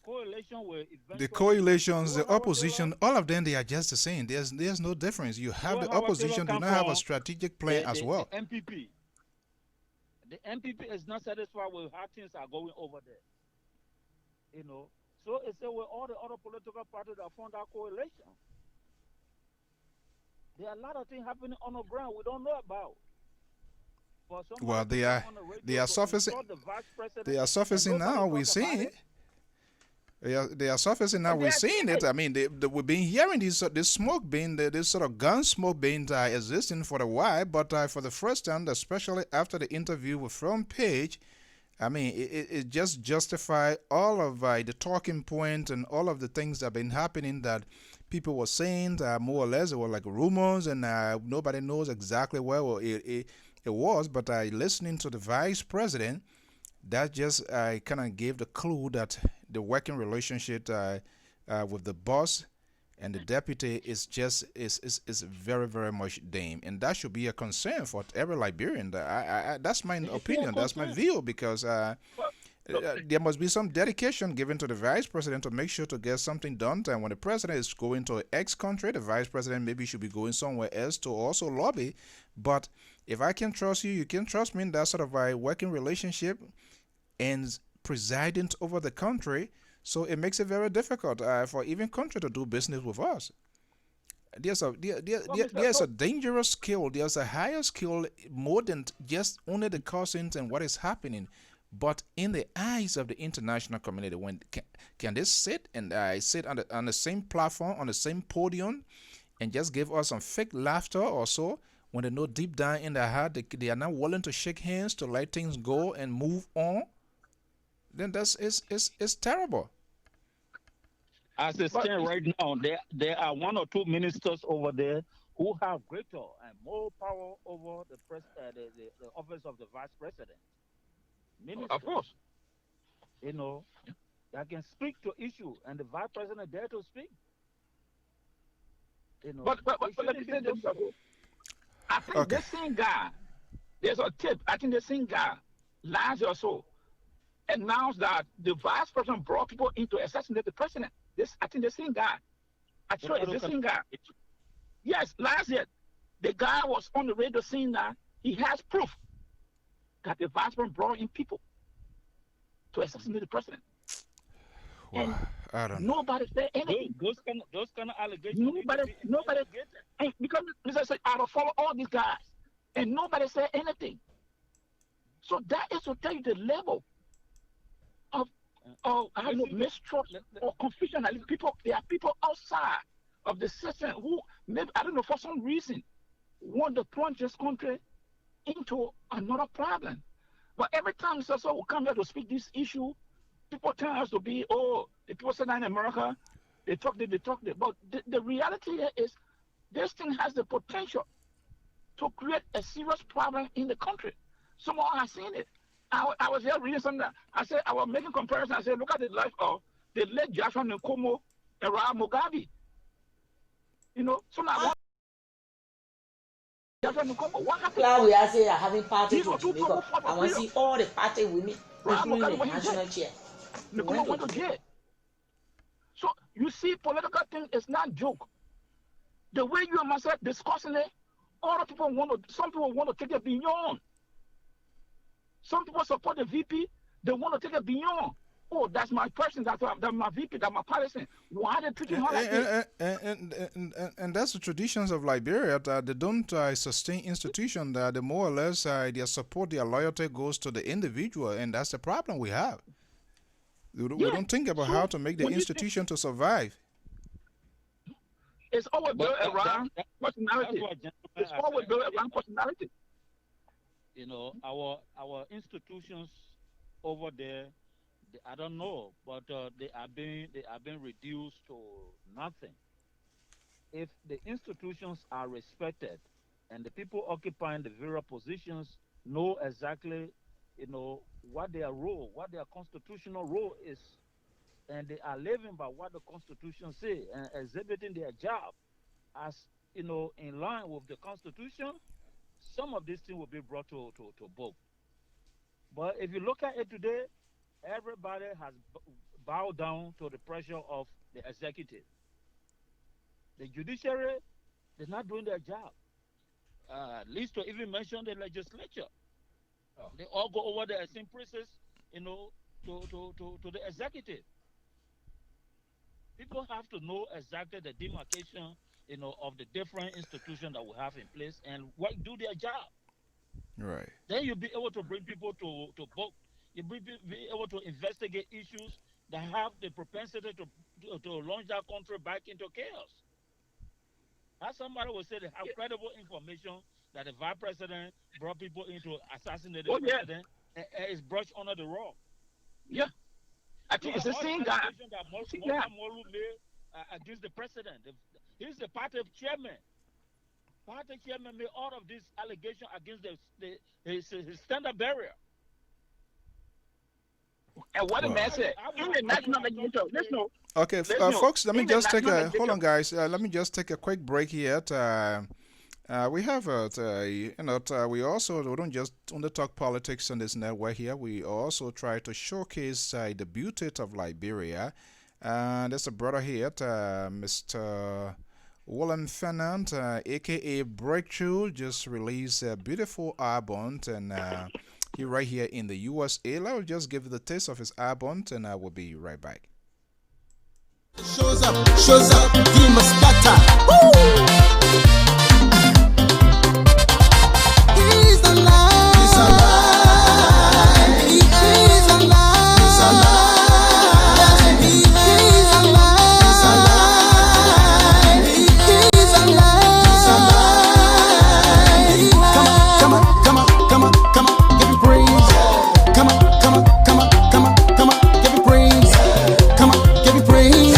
coalition will eventually. The coalitions, the opposition, all of them, they are just the same. There's no difference. You have the opposition do not have a strategic plan as well. The MPP is not satisfied with how things are going over there. So it's with all the other political parties that formed that coalition. There are a lot of things happening on the ground we don't know about. Well, they are surfacing. They are surfacing now. We're seeing it. They are surfacing now. We're seeing it. I mean, we've been hearing this smoke being, this sort of gun smoke being existing for a while, but for the first time, especially after the interview with Front Page, I mean, it just justified all of the talking points and all of the things that have been happening that people were saying, more or less, it were like rumors, and nobody knows exactly where it was. But listening to the vice president, that just kind of gave the clue that the working relationship with the boss and the deputy is very, very much dim, and that should be a concern for every Liberian. That's my opinion. That's my view, because there must be some dedication given to the vice president to make sure to get something done. And when the president is going to X country, the vice president maybe should be going somewhere else to also lobby. But if I can trust you, you can trust me in that sort of a working relationship and presiding over the country. So it makes it very difficult for even country to do business with us. There's a dangerous skill. There's a higher skill, more than just only the cousins and what is happening. But in the eyes of the international community, when can they sit and sit on the same platform, on the same podium, and just give us some fake laughter or so, when they know deep down in their heart they are not willing to shake hands, to let things go and move on? Then it's terrible. As they stand right now, there are 1 or 2 ministers over there who have greater and more power over the office of the vice president. Ministers, of course. I can speak to issue, and the vice president dare to speak. But let me say this. I think the same guy, there's a tip. I think the same guy, last year or so, announced that the vice president brought people in to assassinate the president. I think the same guy. I'm sure it's the same guy. Yes, last year, the guy was on the radio saying that he has proof that the vice president brought in people to assassinate the president. Well, I don't know. Nobody said anything. Those kind of allegations. Nobody. And because Mr. said, I will follow all these guys, and nobody said anything. So that is to tell you the level of mistrust or confusion. There are people outside of the system who maybe, I don't know, for some reason, want to plunge this country into another problem. But every time so we come here to speak this issue, people tell us to be, oh, the people say that in America, they talk. But the reality here is this thing has the potential to create a serious problem in the country. Someone has seen it. I was here reading something. I was making comparison. I said, look at the life of the late Joshua Nkomo era Mugabe. You know, so now what happened? Now we are saying having parties These to two make up. people I want to see all the party women, including the national chair. Nkomo went to jail. So you see, political thing is not joke. The way you and myself discussing it, some people want to take it beyond. Some people support the VP, they want to take it beyond. Oh, that's my person, that's my VP, that's my partisan. Why are they treating her like this? And that's the traditions of Liberia, that they don't sustain institutions, that they more or less their support, their loyalty goes to the individual, and that's the problem we have. We don't think about how to make the institution to survive. It's always built around personality. It's always built around personality. You know, our institutions over there, I don't know, but they are being reduced to nothing. If the institutions are respected and the people occupying the various positions know exactly, you know, what their role, what their constitutional role is, and they are living by what the Constitution says and exhibiting their job as, you know, in line with the Constitution, some of these things will be brought to book. But if you look at it today, everybody has bowed down to the pressure of the executive. The judiciary is not doing their job. At least to even mention the legislature. They all go over the same process, you know, to the executive. People have to know exactly the demarcation, you know, of the different institutions that we have in place and do their job. Right. Then you'll be able to bring people to book. You'll be able to investigate issues that have the propensity to launch that country back into chaos. As somebody will say, they have credible information that the vice president brought people in to assassinate the president and is brushed under the rug. Yeah. I think it's the same guy. That Molu made against the president. He's the party chairman. Party chairman made all of these allegations against his standard bearer. And what a man said, in the national legislature, listen. Okay, folks, let me just take a, hold on, guys. Let me just take a quick break here. We have, we don't just only talk politics on this network here. We also try to showcase the beauty of Liberia. And there's a brother here, Mr. Willem Fernand, a.k.a. Breakthrough, just released a beautiful album, and he right here in the USA. I'll just give you the taste of his album, and I will be right back. Shows up, he must scatter. Woo! He's alive. He's alive. He is alive. He's alive. He is alive. He's alive. He is alive. He's alive. Come on, give him praise. Come on, give him praise. Come on, give him praise.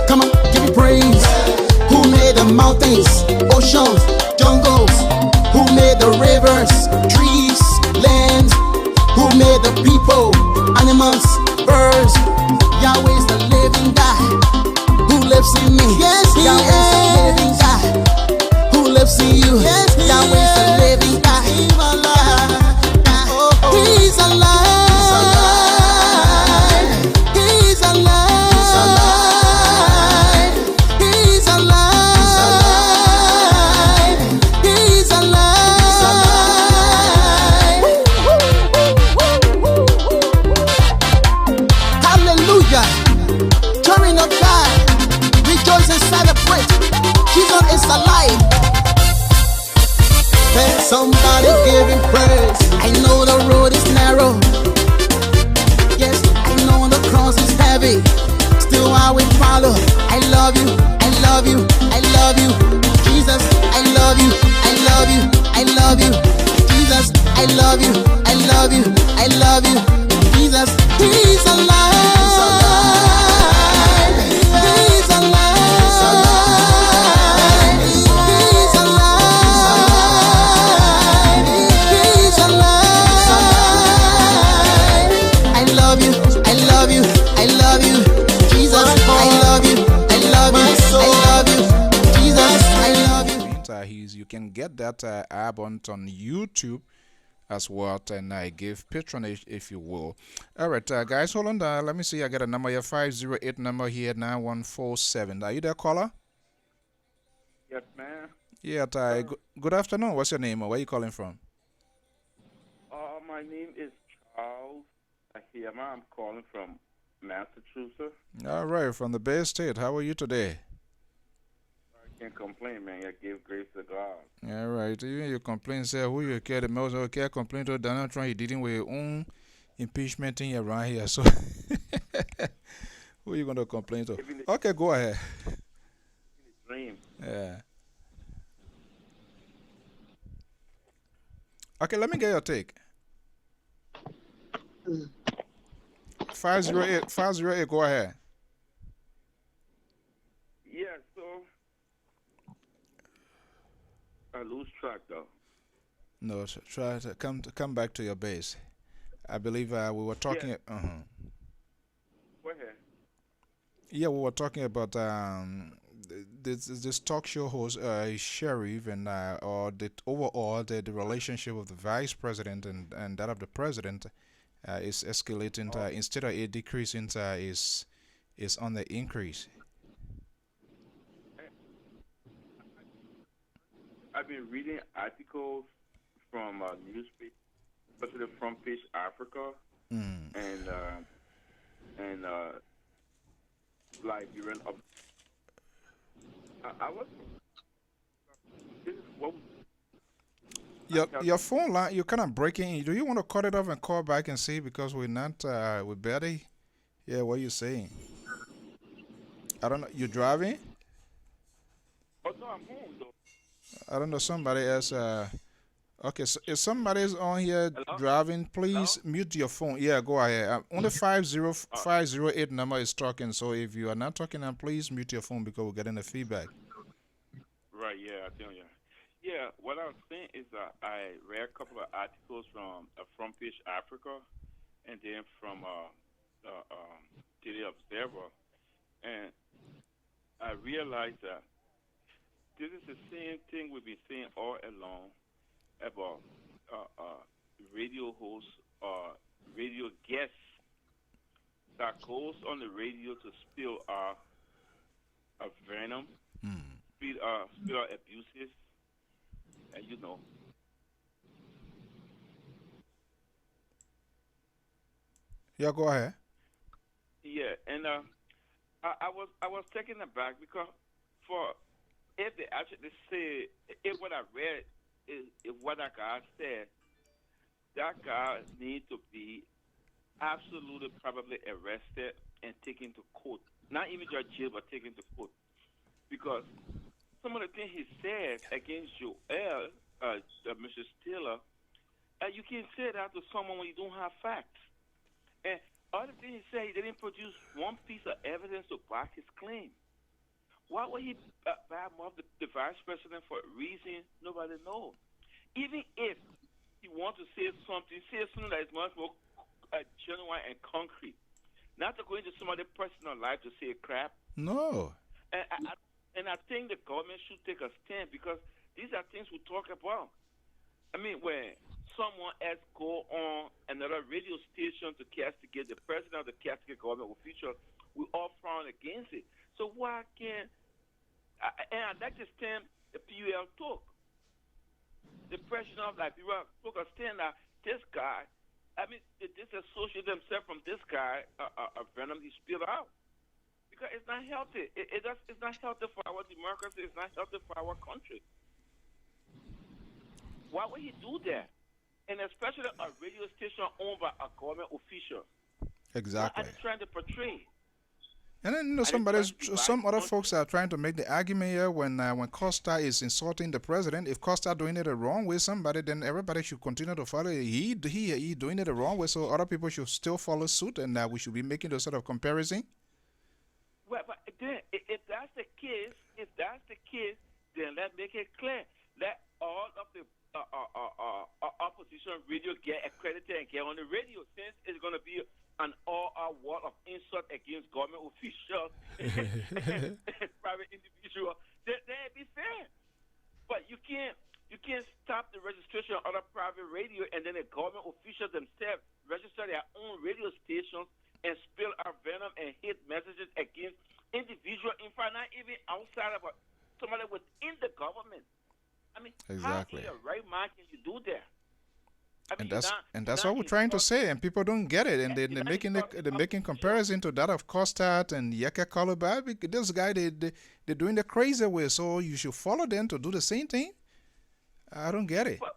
Come on, give him praise. Who made the mountains, oceans, jungles? Who made the rivers, trees, lands? Who made the people, animals, birds? Yahweh's the living God who lives in me. Yes, Yahweh's the living God who lives in you. Yes, Yahweh's the living God. He's alive. He's alive. He's alive. He's alive. He's alive. Hallelujah. Children of God, rejoice and celebrate. Jesus is alive. can get that app on YouTube as well, and I give patronage if you will. All right, guys, hold on. Let me see. I got a number here, 508 number here, 9147. Are you there, caller? Yes, man. Yeah. Good afternoon. What's your name, or where are you calling from? My name is Charles Ahima. I'm calling from Massachusetts. All right, from the Bay State. How are you today? I can't complain, man. I give grace to God. All right. Even you complain, say who you care the most, okay, complain to Donald Trump. He didn't with your own impeachment thing around here. So who you gonna complain to? Okay, go ahead. Dream. Yeah. Okay, let me get your take. 508, go ahead. Yeah, so I lose track though. No, try to come back to your base. I believe we were talking. Go ahead. Yeah, we were talking about this talk show host, Sheriff, and or the overall the relationship of the vice president and that of the president is escalating. Instead of a decreasing, is on the increase. I've been reading articles from newspapers, especially Front Page Africa, and Liberian. I was. This is what. Your phone line, you're kind of breaking. Do you want to cut it off and call back and see, because we're not we barely hear what you're saying. I don't know. You driving? Oh no, I'm home though. I don't know. Somebody else. Okay, so if somebody's on here driving, please mute your phone. Yeah, go ahead. Only 508 number is talking. So if you are not talking, please mute your phone because we're getting the feedback. Right. Yeah, I tell you. Yeah, what I was saying is that I read a couple of articles from Front Page Africa, and then from Daily Observer, and I realized that this is the same thing we've been saying all along about radio hosts or radio guests that goes on the radio to spill venom, spill abuses, and you know. Yeah, go ahead. Yeah, and I was taken aback because if they actually say if what I read is what that guy said, that guy needs to be absolutely probably arrested and taken to court. Not even just jail, but taken to court. Because some of the things he said against Joel, Mr. Stiller, you can't say that to someone when you don't have facts. And other thing he said, he didn't produce one piece of evidence to back his claim. Why would he badmouth the vice president for a reason nobody knows? Even if he wants to say something that is much more genuine and concrete. Not to go into somebody's personal life to say crap. No. And I think the government should take a stand, because these are things we talk about. I mean, when someone else go on another radio station to castigate the president or to castigate government official, we all frown against it. So why can't... And I'd like to stand the PUL took. The president of Liberia took a stand that this guy, I mean, they disassociate themselves from this guy, venom he spilled out. Because it's not healthy. It's not healthy for our democracy. It's not healthy for our country. Why would he do that? And especially a radio station owned by a government official. Exactly. What are they trying to portray? And then some other folks are trying to make the argument here when Costa is insulting the president. If Costa doing it the wrong way, somebody, then everybody should continue to follow. He doing it the wrong way, so other people should still follow suit, and we should be making those sort of comparison. Well, but then, if that's the case, then let's make it clear. Let all of the opposition radio get accredited and get on the radio, since it's going to be an all-out war of insult against government officials and private individuals. Then it'd be fair. But you can't stop the registration of other private radio and then the government officials themselves register their own radio stations and spill our venom and hate messages against individual, in fact, not even outside of somebody within the government. I mean, Exactly. how in your right mind can you do that? I mean, And that's what we're trying to say, and people don't get it, and they're making comparison to that of Kostat and Yeka Koloba. This guy they're doing the crazy way, so you should follow them to do the same thing. I don't get it. But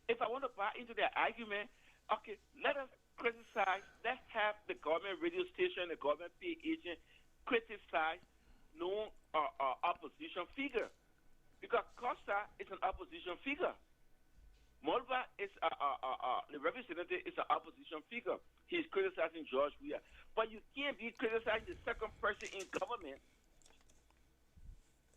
if I want to buy into their argument, okay, let us criticize. Let's have the government radio station, the government pay agent criticize no opposition figure, because Costa is an opposition figure. Molva is the representative is an opposition figure. He's criticizing George Weah. But you can't be criticizing the second person in government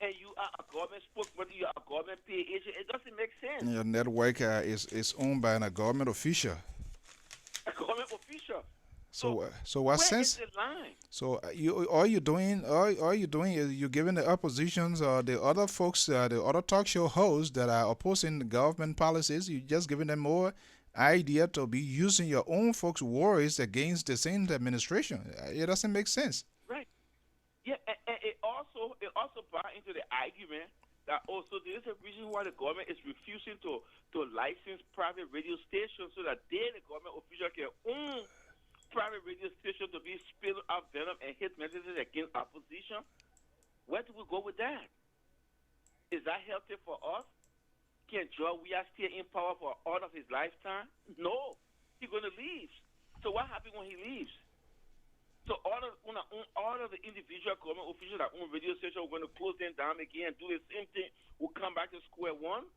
and you are a government spokesman, you are a government pay agent. It doesn't make sense. Your network is owned by a government official. A government official. So what sense? Where is the line? So all you're doing is you're giving the oppositions or the other folks, the other talk show hosts that are opposing the government policies, you're just giving them more idea to be using your own folks' worries against the same administration. It doesn't make sense. Right. Yeah, and it also buys into the argument that also there is a reason why the government is refusing to license private radio stations so that they, the government official, can own private radio station to be spilled out venom and hate messages against opposition. Where do we go with that? Is that healthy for us? Can George Weah stay in power for all of his lifetime? No. He's going to leave. So what happens when he leaves? So all of the individual government officials that own radio stations are going to close them down again and do the same thing. We'll come back to square one.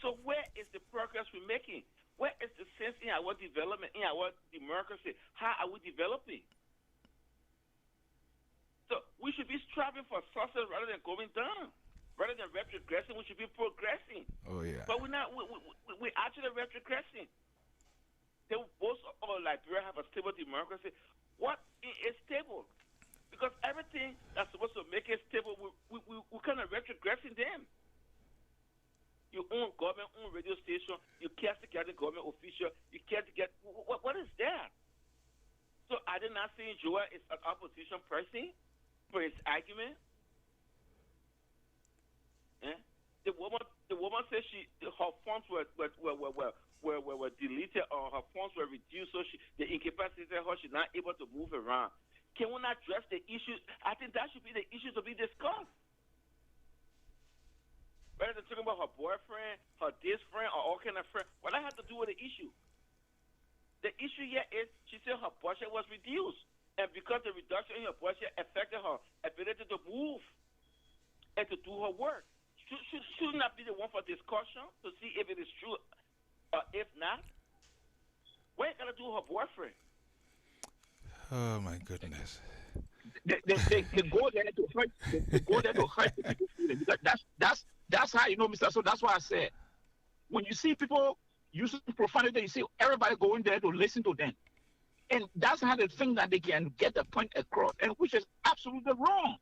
So where is the progress we're making? Where is the sense in our development, in our democracy? How are we developing? So we should be striving for success rather than going down. Rather than retrogressing, we should be progressing. Oh, yeah. But we're not. We're actually retrogressing. They both all Liberia have a stable democracy. What is stable? Because everything that's supposed to make it stable, we're kind of retrogressing them. You own government, own radio station. You can't get the government official. You can't get what is that? So I did not say Joel is an opposition person for his argument. The woman said her funds were deleted or her funds were reduced, so the incapacitated her. She's not able to move around. Can we not address the issue? I think that should be the issue to be discussed. Rather than talking about her boyfriend, her this friend, or all kind of friend, what that has to do with the issue? The issue here is she said her budget was reduced, and because the reduction in her budget affected her ability to move and to do her work. Should not be the one for discussion to see if it is true or if not. What are you gonna do with her boyfriend? Oh my goodness. They go there to hurt. They go there to hurt the people's feelings. That's how you know, Mr. So that's why I said when you see people using profanity, you see everybody going there to listen to them, and that's how they think that they can get the point across, and which is absolutely wrong.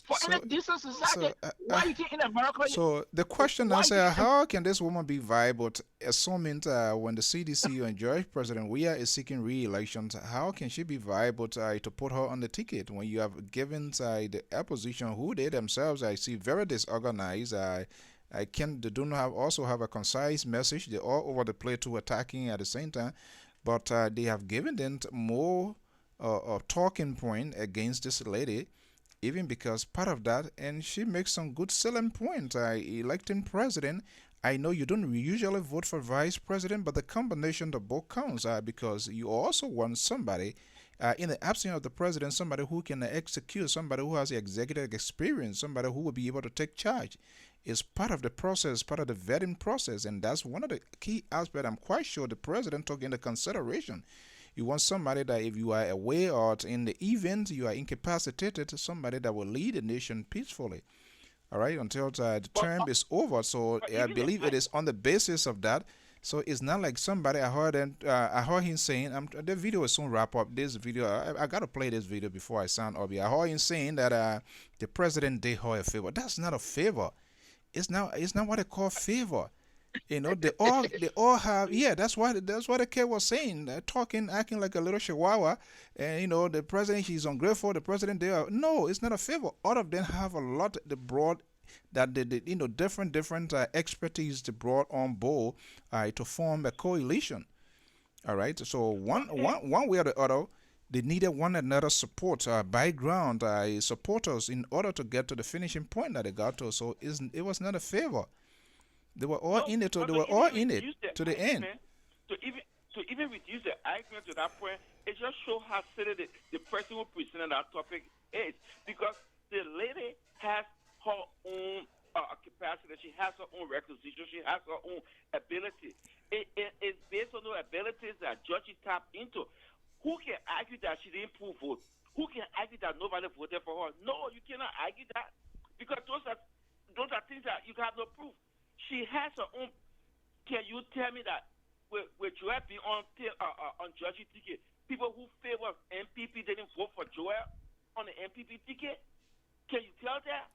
For any decent society, why you think in America? So the question I say, how can this woman be viable? Assuming when the CDC and George President Weah is seeking re-election, how can she be viable to put her on the ticket when you have given the opposition, who they themselves I see very disorganized? They do not also have a concise message. They're all over the place to attacking at the same time, but they have given them more talking point against this lady. Even because part of that, and she makes some good selling points. Electing president, I know you don't usually vote for vice president, but the combination of both counts because you also want somebody, in the absence of the president, somebody who can execute, somebody who has the executive experience, somebody who will be able to take charge. It's part of the process, part of the vetting process, and that's one of the key aspects I'm quite sure the president took into consideration. You want somebody that if you are away or in the event you are incapacitated, somebody that will lead the nation peacefully, all right, until the term is over. So I believe it is on the basis of that So it's not like somebody I heard him saying the video will soon wrap up. This video I gotta play this video before I sound up here. I heard him saying that the president did her a favor. That's not a favor. It's not what they call favor. They all have, yeah, that's what the kid was saying, talking, acting like a little chihuahua, and the president, he's ungrateful. The president, they are, no, it's not a favor. All of them have a lot they brought, that they different expertise they brought on board to form a coalition. All right, so one way or the other, they needed one another support, background supporters, in order to get to the finishing point that they got to. So it was not a favor. They were all in it. They were all in it to the end. To even reduce the argument to that point, it just shows how silly the person who presented that topic is. Because the lady has her own capacity. She has her own requisition. She has her own ability. It's based on the abilities that judges tap into. Who can argue that she didn't prove vote? Who can argue that nobody voted for her? No, you cannot argue that, because those are things that you have no proof. She has her own. Can you tell me that with Joel being on judge ticket, people who favor MPP didn't vote for Joel on the MPP ticket? Can you tell that?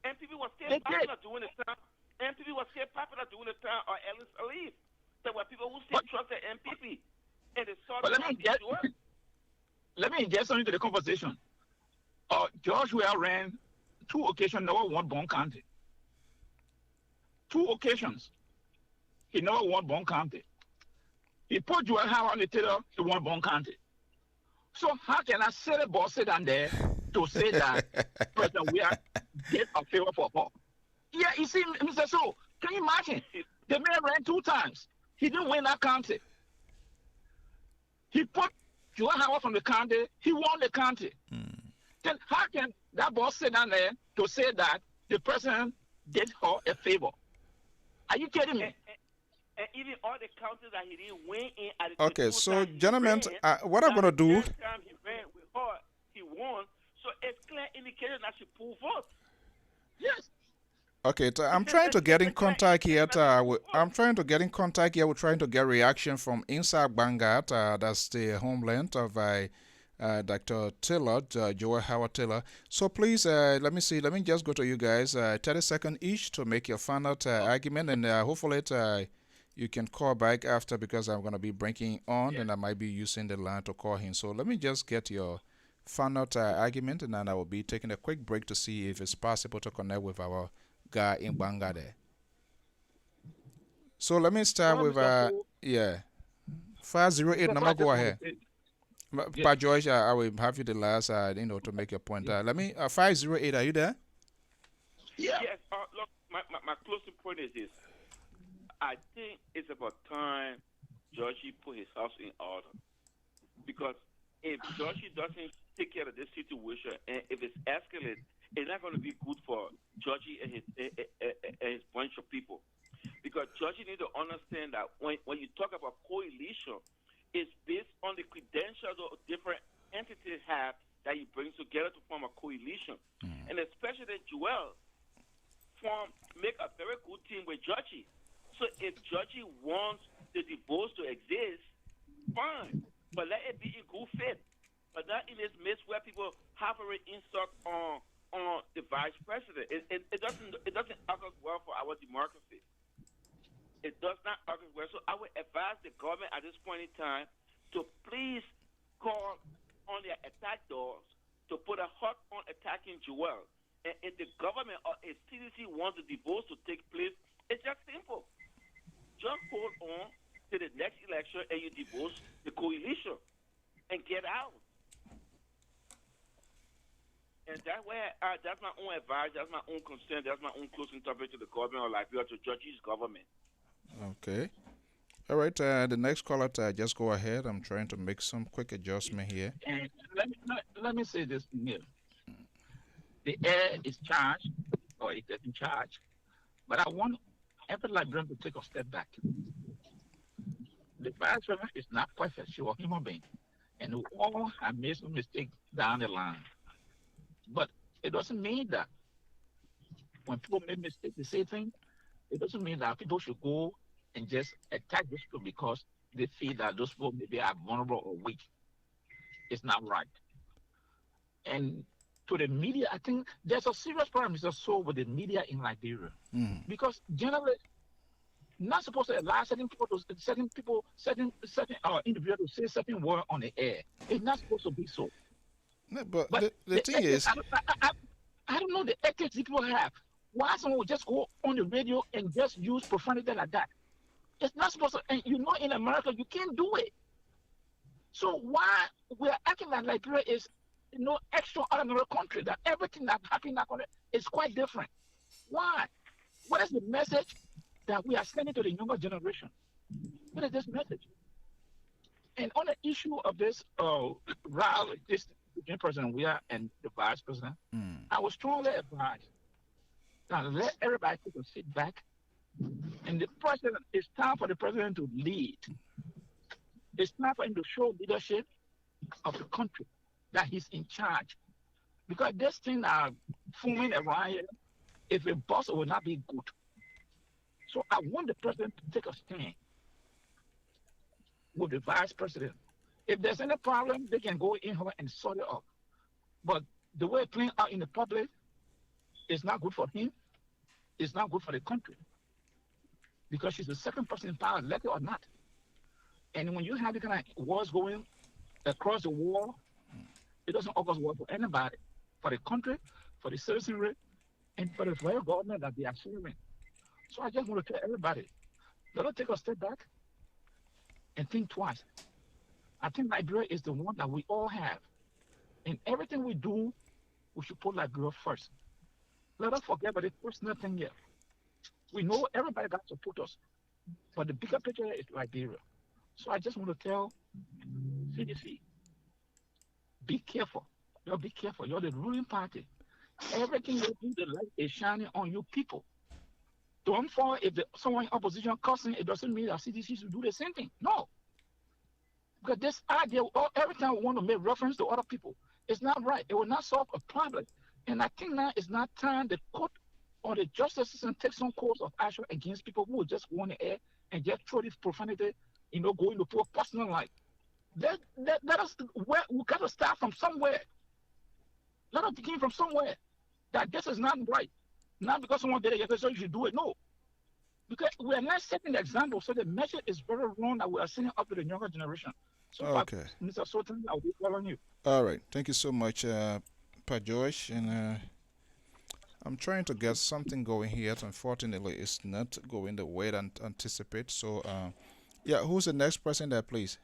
MPP was still popular during the time. MPP was still popular during the time of Ellis Alif. There were people who still trusted MPP, and they saw. But let me get something to the conversation. George Weah ran 2 occasions, never won Bond County. 2 occasions. He never won Bond County. He put Joel Howard on the table, he won Bond County. So how can I sit down there to say that President Weah did a favor for her? Yeah, you see, Mr. So, can you imagine? The man ran 2 times. He didn't win that county. He put Joel Howard from the county, he won the county. Then how can that boss sit down there to say that the president did her a favor? Are you kidding me? And even all the counties that he didn't win in at the Okay, so gentlemen, what I'm gonna do? The time he ran with her, he won. So it's clear indication that she pulled vote. Yes. Okay, I'm trying to get in contact here. I'm trying to get in contact here. We're trying to get reaction from inside Bangat. That's the homeland of Dr. Taylor, Joel Howard Taylor. So please, let me see. Let me just go to you guys. 30 seconds each to make your final argument, and hopefully you can call back after, because I'm going to be breaking on, and I might be using the line to call him. So let me just get your final argument, and then I will be taking a quick break to see if it's possible to connect with our guy in Banga there. So let me start with 508 number. Go ahead. But George, I will have you the last, to make your point. Let me 508. Are you there? Yeah. Yes. Look, my closing point is this. I think it's about time Georgie put his house in order, because if Georgie doesn't take care of this situation, and if it's escalated, it's not going to be good for Georgie and his bunch of people. Because Georgie needs to understand that when you talk about coalition, it's based on the credentials of different entities have that you bring together to form a coalition. And especially that Joel make a very good team with Georgie. So if Georgie wants the divorce to exist, fine, but let it be in good faith. But not in this midst where people have already insult on the vice president. It doesn't argue well for our democracy. It does not argue well. So I would advise the government at this point in time to please call on their attack dogs to put a halt on attacking Joel. And if the government or if CDC wants the divorce to take place, it's just simple. Just hold on to the next election and you divorce the coalition and get out. And that way, that's my own advice, that's my own concern, that's my own closing topic to the government or Liberia, to Georgie's government. Okay. All right. The next caller, just go ahead. I'm trying to make some quick adjustment here. And let me say this here. The air is charged, or it isn't charged, but I want every Liberian to take a step back. The vice president is not perfect. She was a human being, and we all have made some mistakes down the line. But it doesn't mean that when people make mistakes, the same thing. It doesn't mean that people should go and just attack those people because they feel that those people maybe are vulnerable or weak. It's not right. And to the media, I think there's a serious problem also with the media in Liberia because generally not supposed to allow certain individuals to say certain word on the air. It's not supposed to be so. No, but But the the thing ethics, is, I don't know the ethics people have. Why someone would just go on the radio and just use profanity like that? It's not supposed to. And in America, you can't do it. So why we're acting like Liberia is extraordinary country that everything that happening is quite different? Why? What is the message that we are sending to the younger generation? What is this message? And on the issue of this rally, this between President Weah and the Vice President, I was strongly advised that let everybody take a sit back. And it's time for the president to lead. It's time for him to show leadership of the country that he's in charge. Because this thing are forming around here, if it busts, it will not be good. So I want the president to take a stand with the vice president. If there's any problem, they can go in here and sort it out. But the way it's playing out in the public is not good for him. It's not good for the country. Because she's the second person in power, elected or not. And when you have the kind of wars going across the world, it doesn't always work for anybody, for the country, for the citizenry, and for the federal government that they are serving. So I just want to tell everybody, let us take a step back and think twice. I think Liberia is the one that we all have. In everything we do, we should put Liberia first. Let us forget about the personal thing here. We know everybody got to support us, but the bigger picture is Liberia. So I just want to tell CDC, be careful. Y'all be careful. You're the ruling party. Everything you do, the light is shining on you people. Don't fall if someone in opposition cussing, it doesn't mean that CDC should do the same thing. No. Because this idea, every time we want to make reference to other people, it's not right. It will not solve a problem. And I think now it's not time the court or the justice system take some course of action against people who just go on the air and just throw this profanity, go into poor personal life. Let us, we got to start from somewhere. Let us begin from somewhere. That this is not right. Not because someone did it, so you should do it. No. Because we are not setting the example, so the message is very wrong that we are sending up to the younger generation. So, okay. Mr. Sultan, I'll be following you. All right. Thank you so much, Pa Josh. And I'm trying to get something going here. Unfortunately, it's not going the way that I anticipate. So, yeah, who's the next person there, please?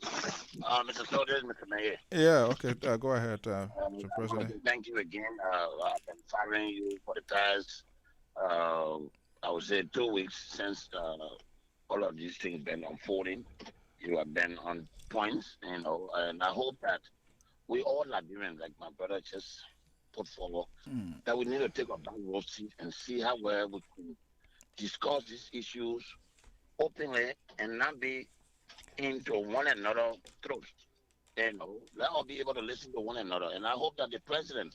Mr. Soldier, Mr. Mayor. Yeah, okay. Go ahead, Mr. President. Thank you again. I've been following you for the past, I would say, 2 weeks since all of these things been unfolding. You have been on points, and I hope that we all Liberians, like my brother just put forward, that we need to take a back row seat and see how well we can discuss these issues openly and not be into one another throat. Let us be able to listen to one another. And I hope that the president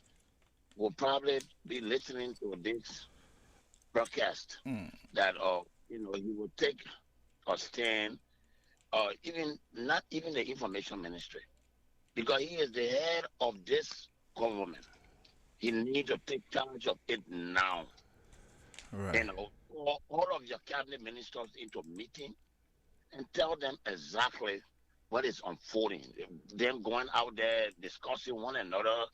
will probably be listening to this broadcast, that he will take a stand, even not even the information ministry, because he is the head of this government. He needs to take charge of it now. Right. All of your cabinet ministers into meeting and tell them exactly what is unfolding. Them going out there discussing one another,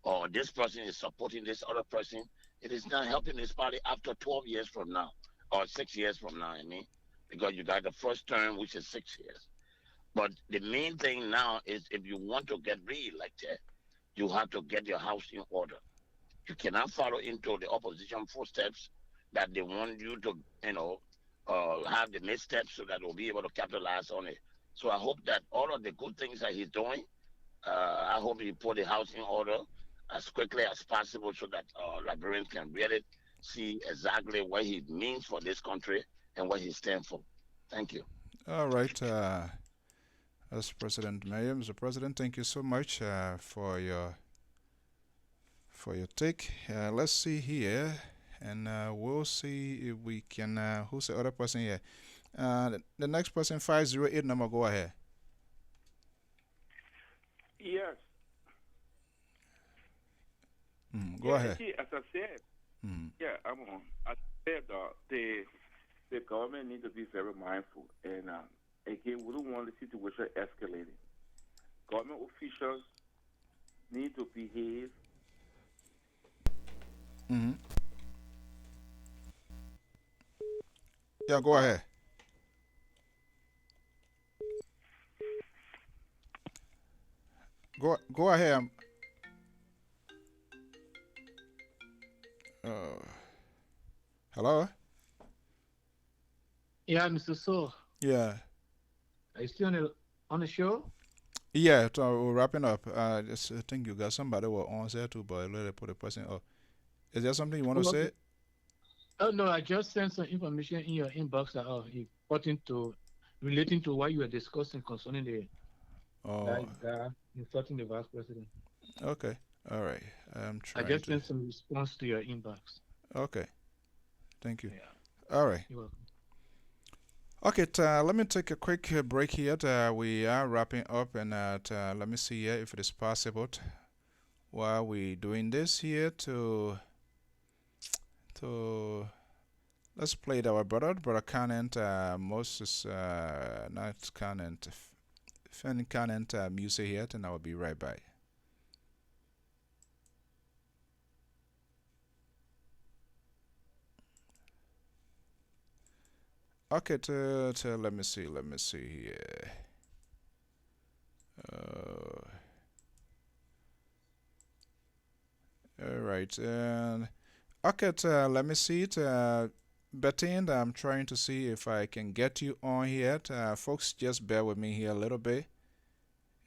or this person is supporting this other person. It is not helping this party after 12 years from now, or 6 years from now, because you got the first term, which is 6 years. But the main thing now is, if you want to get re-elected, you have to get your house in order. You cannot follow into the opposition footsteps that they want you to, have the missteps so that we'll be able to capitalize on it. So I hope that all of the good things that he's doing, I hope he put the house in order as quickly as possible so that Liberians can really see exactly what he means for this country and what he stands for. Thank you. All right. As President Mayor, Mr. President, thank you so much for your take. Let's see here. and we'll see if we can. Who's the other person here? The next person, 508 number. Go ahead. Yes. Go ahead. See, as I said, yeah, I'm on. I said the government needs to be very mindful, and again, we don't want the situation escalating. Government officials need to behave. Yeah, go ahead. Go ahead. Hello? Yeah, Mr. So. Yeah. Are you still on the show? Yeah, so we're wrapping up. I think you got somebody who on there too, but let me put a person up. Is there something you want to say? Oh no, I just sent some information in your inbox that important to relating to what you were discussing concerning the guy insulting the vice president. Okay. All right. I just sent some response to your inbox. Okay. Thank you. Yeah. All right. You're welcome. Okay, let me take a quick break here. We are wrapping up, and let me see here if it is possible while we're doing this here to let's play it our brother Conant, Moses, not Conant, Fan Conant music here, and I will be right back. Okay, let me see here. All right, and okay, let me see it. Betty, I'm trying to see if I can get you on here. Folks, just bear with me here a little bit,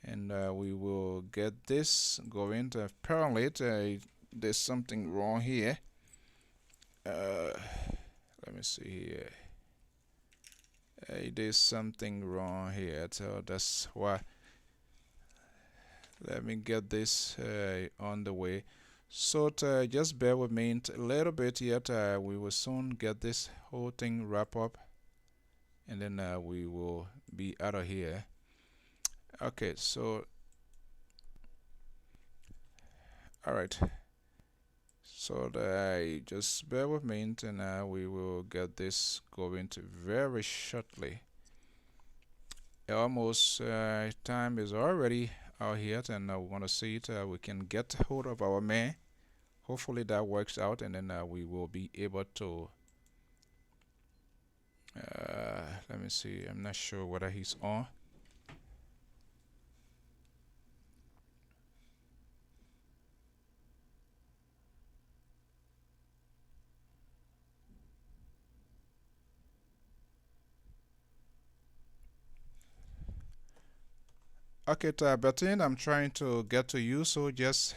and we will get this going. Apparently, there's something wrong here. Let me see here. There's something wrong here, so that's why. Let me get this on the way. So just bear with me a little bit yet. We will soon get this whole thing wrapped up, and then we will be out of here. Okay, so all right. So just bear with me, and we will get this going very shortly. Almost time is already out here, and we want to see it. We can get hold of our man. Hopefully that works out, and then we will be able to. Let me see. I'm not sure whether he's on. Okay, Bertin, I'm trying to get to you, so just.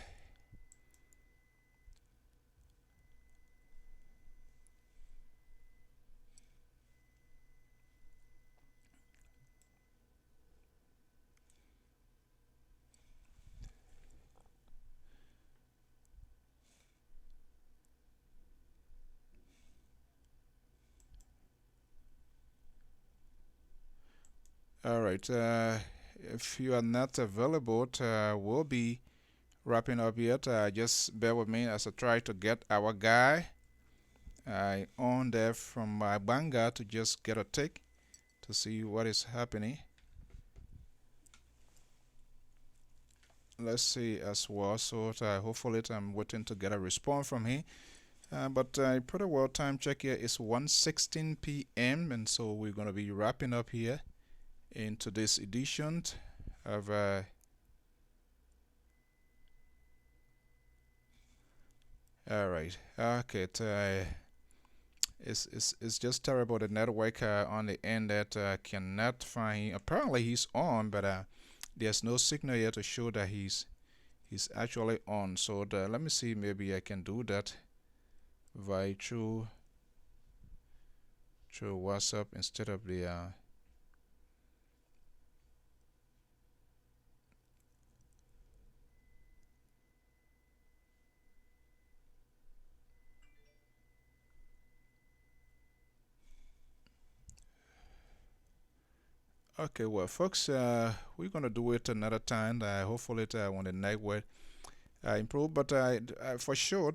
All right. If you are not available, we'll be wrapping up yet. Just bear with me as I try to get our guy on there from my banga to just get a take to see what is happening. Let's see as well. So hopefully I'm waiting to get a response from him. But pretty well time check here is 1:16 p.m. and so we're gonna be wrapping up here into this edition of all right. Okay. It's just terrible, the network on the end that cannot find. Apparently he's on, but there's no signal yet to show that he's actually on. So let me see, maybe I can do that via through WhatsApp instead of the Okay, well, folks, we're gonna do it another time. Hopefully, when the network improve. But for sure,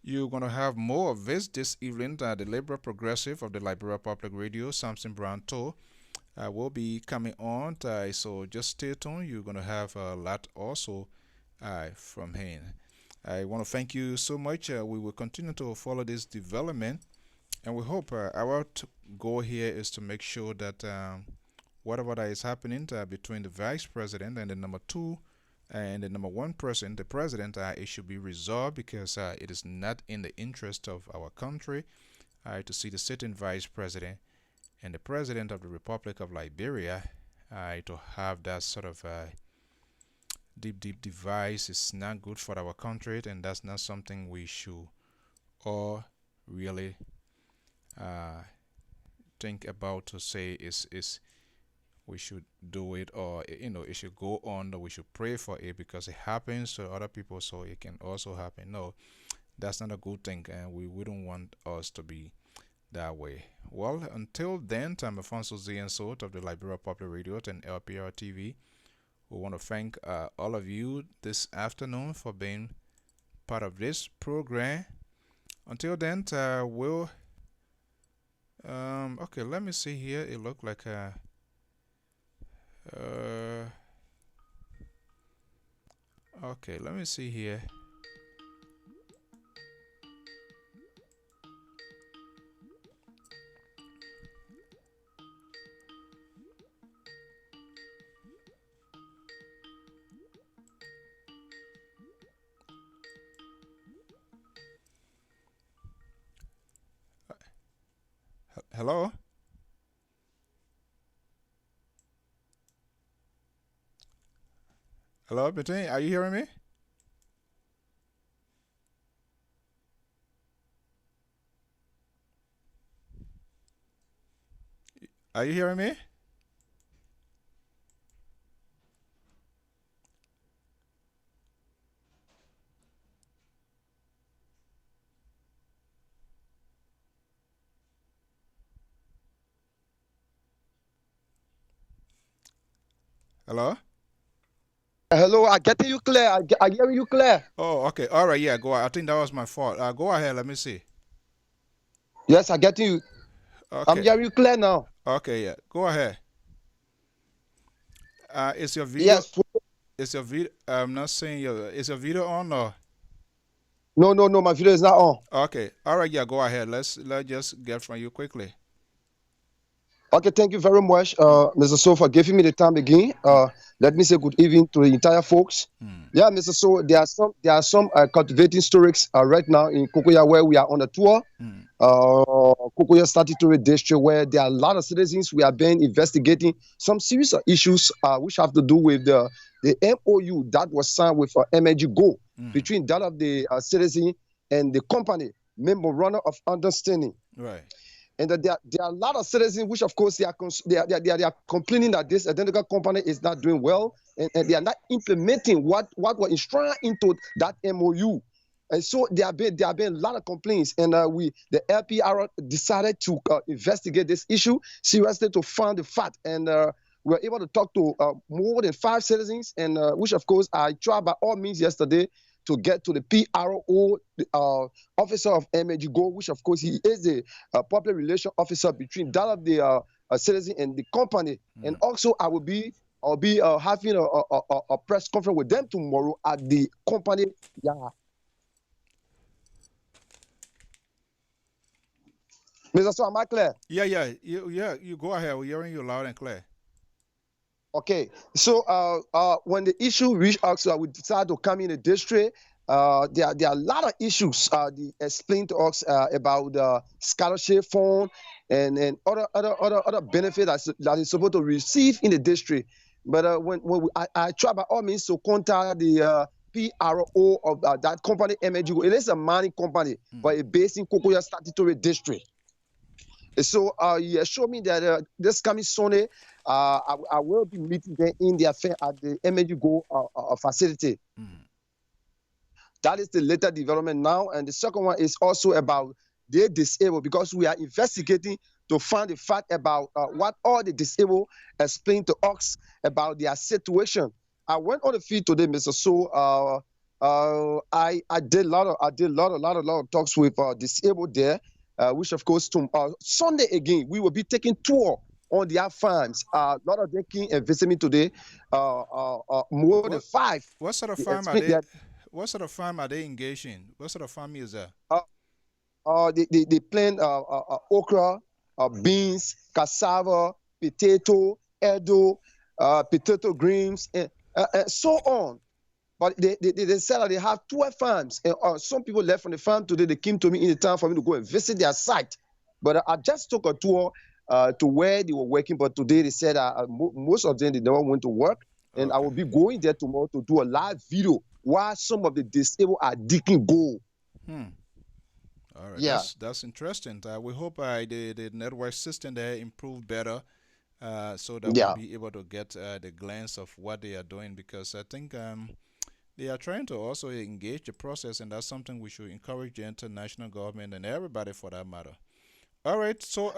you're gonna have more of this evening. The Liberal Progressive of the Liberia Public Radio, Samson Brown Tour, will be coming on. So just stay tuned. You're gonna have a lot also from him. I want to thank you so much. We will continue to follow this development, and we hope our goal here is to make sure that whatever that is happening between the vice president and the number two and the number one person, the president, it should be resolved because it is not in the interest of our country to see the sitting vice president and the president of the Republic of Liberia to have that sort of deep device. Is not good for our country, and that's not something we should all really think about to say is we should do it, or it should go on, or we should pray for it because it happens to other people, so it can also happen. No, that's not a good thing, and we wouldn't want us to be that way. Well, until then, I'm Alfonso Z and Sot of the Liberia Public Radio and LPR TV. We want to thank all of you this afternoon for being part of this program. Until then, we'll okay, let me see here. It looked like okay, let me see here. Hello? Hello, Betty, are you hearing me? Are you hearing me? Hello? Hello, I getting you clear. I hear you clear. Oh, okay. All right. Yeah, go ahead. I think that was my fault. Go ahead. Let me see. Yes, I getting you. Okay. I'm hearing you clear now. Okay. Yeah. Go ahead. Is your video? Yes. Is your video? I'm not saying your. Is your video on or? No. My video is not on. Okay. All right. Yeah. Go ahead. Let's just get from you quickly. Okay, thank you very much, Mr. So, for giving me the time again. Let me say good evening to the entire folks. Yeah, Mr. So, there are some cultivating storage right now in Kokoya where we are on the tour. Kokoya Statutory District, where there are a lot of citizens. We have been investigating some serious issues which have to do with the MOU that was signed with MNG Go between that of the citizen and the company, memorandum of understanding. Right. And that there are a lot of citizens which, of course, they are complaining that this identical company is not doing well, and they are not implementing what was enshrined into that MOU. And so there have been a lot of complaints, and the LPR decided to investigate this issue seriously to find the fact, and we were able to talk to more than 5 citizens, and which, of course, I tried by all means yesterday to get to the PRO officer of MNG Go, which of course he is the public relation officer between that of the citizen and the company. And also I'll be having a press conference with them tomorrow at the company. Yeah. Mr. So, am I clear? Yeah. You go ahead. We're hearing you loud and clear. Okay, so when the issue reached us, we decided to come in the district. There are a lot of issues. They explained to us about the scholarship fund and other benefits that is supposed to receive in the district. But I tried by all means to contact the PRO of that company, MNG. It is a mining company, but it's based in Kokoya Statutory District. So he assured me that this coming Sunday, I will be meeting them in their fair at the MNG Go facility. That is the later development now. And the second one is also about they disabled, because we are investigating to find the fact about what all the disabled explained to us about their situation. I went on the field today, Mr. So. I did a lot of talks with disabled there, which of course Sunday again we will be taking tour on their farms. A lot of them came and visit me today. More than 5. What sort of farm are they? What sort of farm are they engaged in? What sort of farm is that? They plant okra, beans, cassava, potato, edo, potato greens, and so on. But they said that they have 12 farms. And some people left from the farm today. They came to me in the town for me to go and visit their site. But I just took a tour to where they were working. But today they said most of them, they never went to work. And I will be going there tomorrow to do a live video while some of the disabled are digging gold. All right. Yeah. That's interesting. We hope the network system there improve better so that we'll be able to get the glance of what they are doing, because I think they are trying to also engage the process, and that's something we should encourage the international government and everybody for that matter. All right, so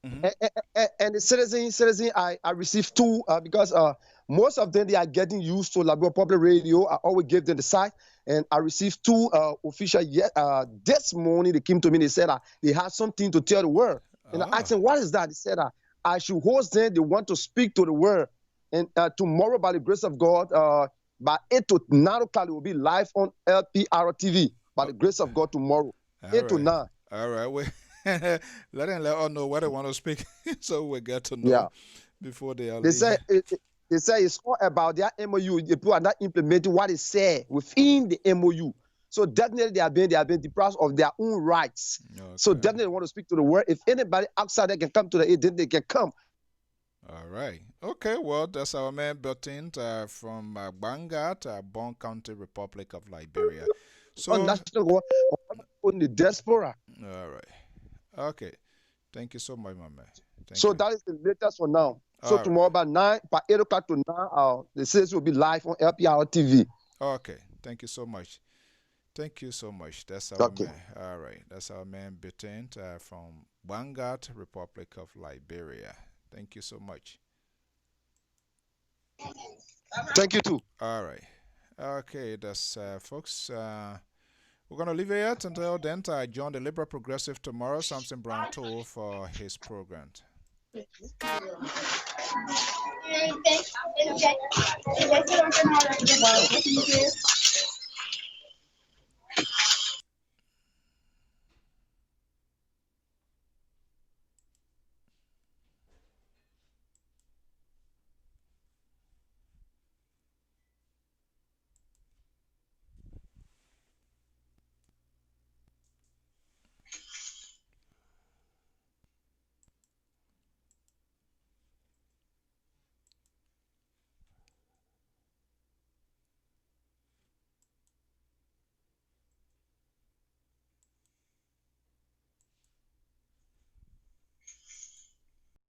and the citizen, I received 2 because most of them they are getting used to Liberia Public Radio. I always give them the site, and I received 2 official. This morning they came to me. They said they had something to tell the world, and I asked them what is that. They said I should host them. They want to speak to the world, and tomorrow by the grace of God, by 8 to 9 o'clock, it will be live on LPR TV. By the grace of God, tomorrow, 8 to 9. All right, let us know what they want to speak, so we get to know before they are. They say it's all about their MOU. The people are not implementing what is said within the MOU. So definitely they have been deprived of their own rights. So definitely they want to speak to the world. If anybody outside they can come to the aid, then they can come. All right. Okay. Well, that's our man Bertint from Bangat, Bon County, Republic of Liberia. So on the diaspora. All right. Okay. Thank you so much, my man. So that is the latest for now. So tomorrow by 8 o'clock to 9, the series will be live on LPR TV. Okay. Thank you so much. Thank you so much. That's our man. All right. That's our man Bertint from Bangat, Republic of Liberia. Thank you so much. Thank you too. All right. Okay, that's folks. We're gonna leave it yet until then. I join the Liberal Progressive tomorrow. Samson Brown told for his program.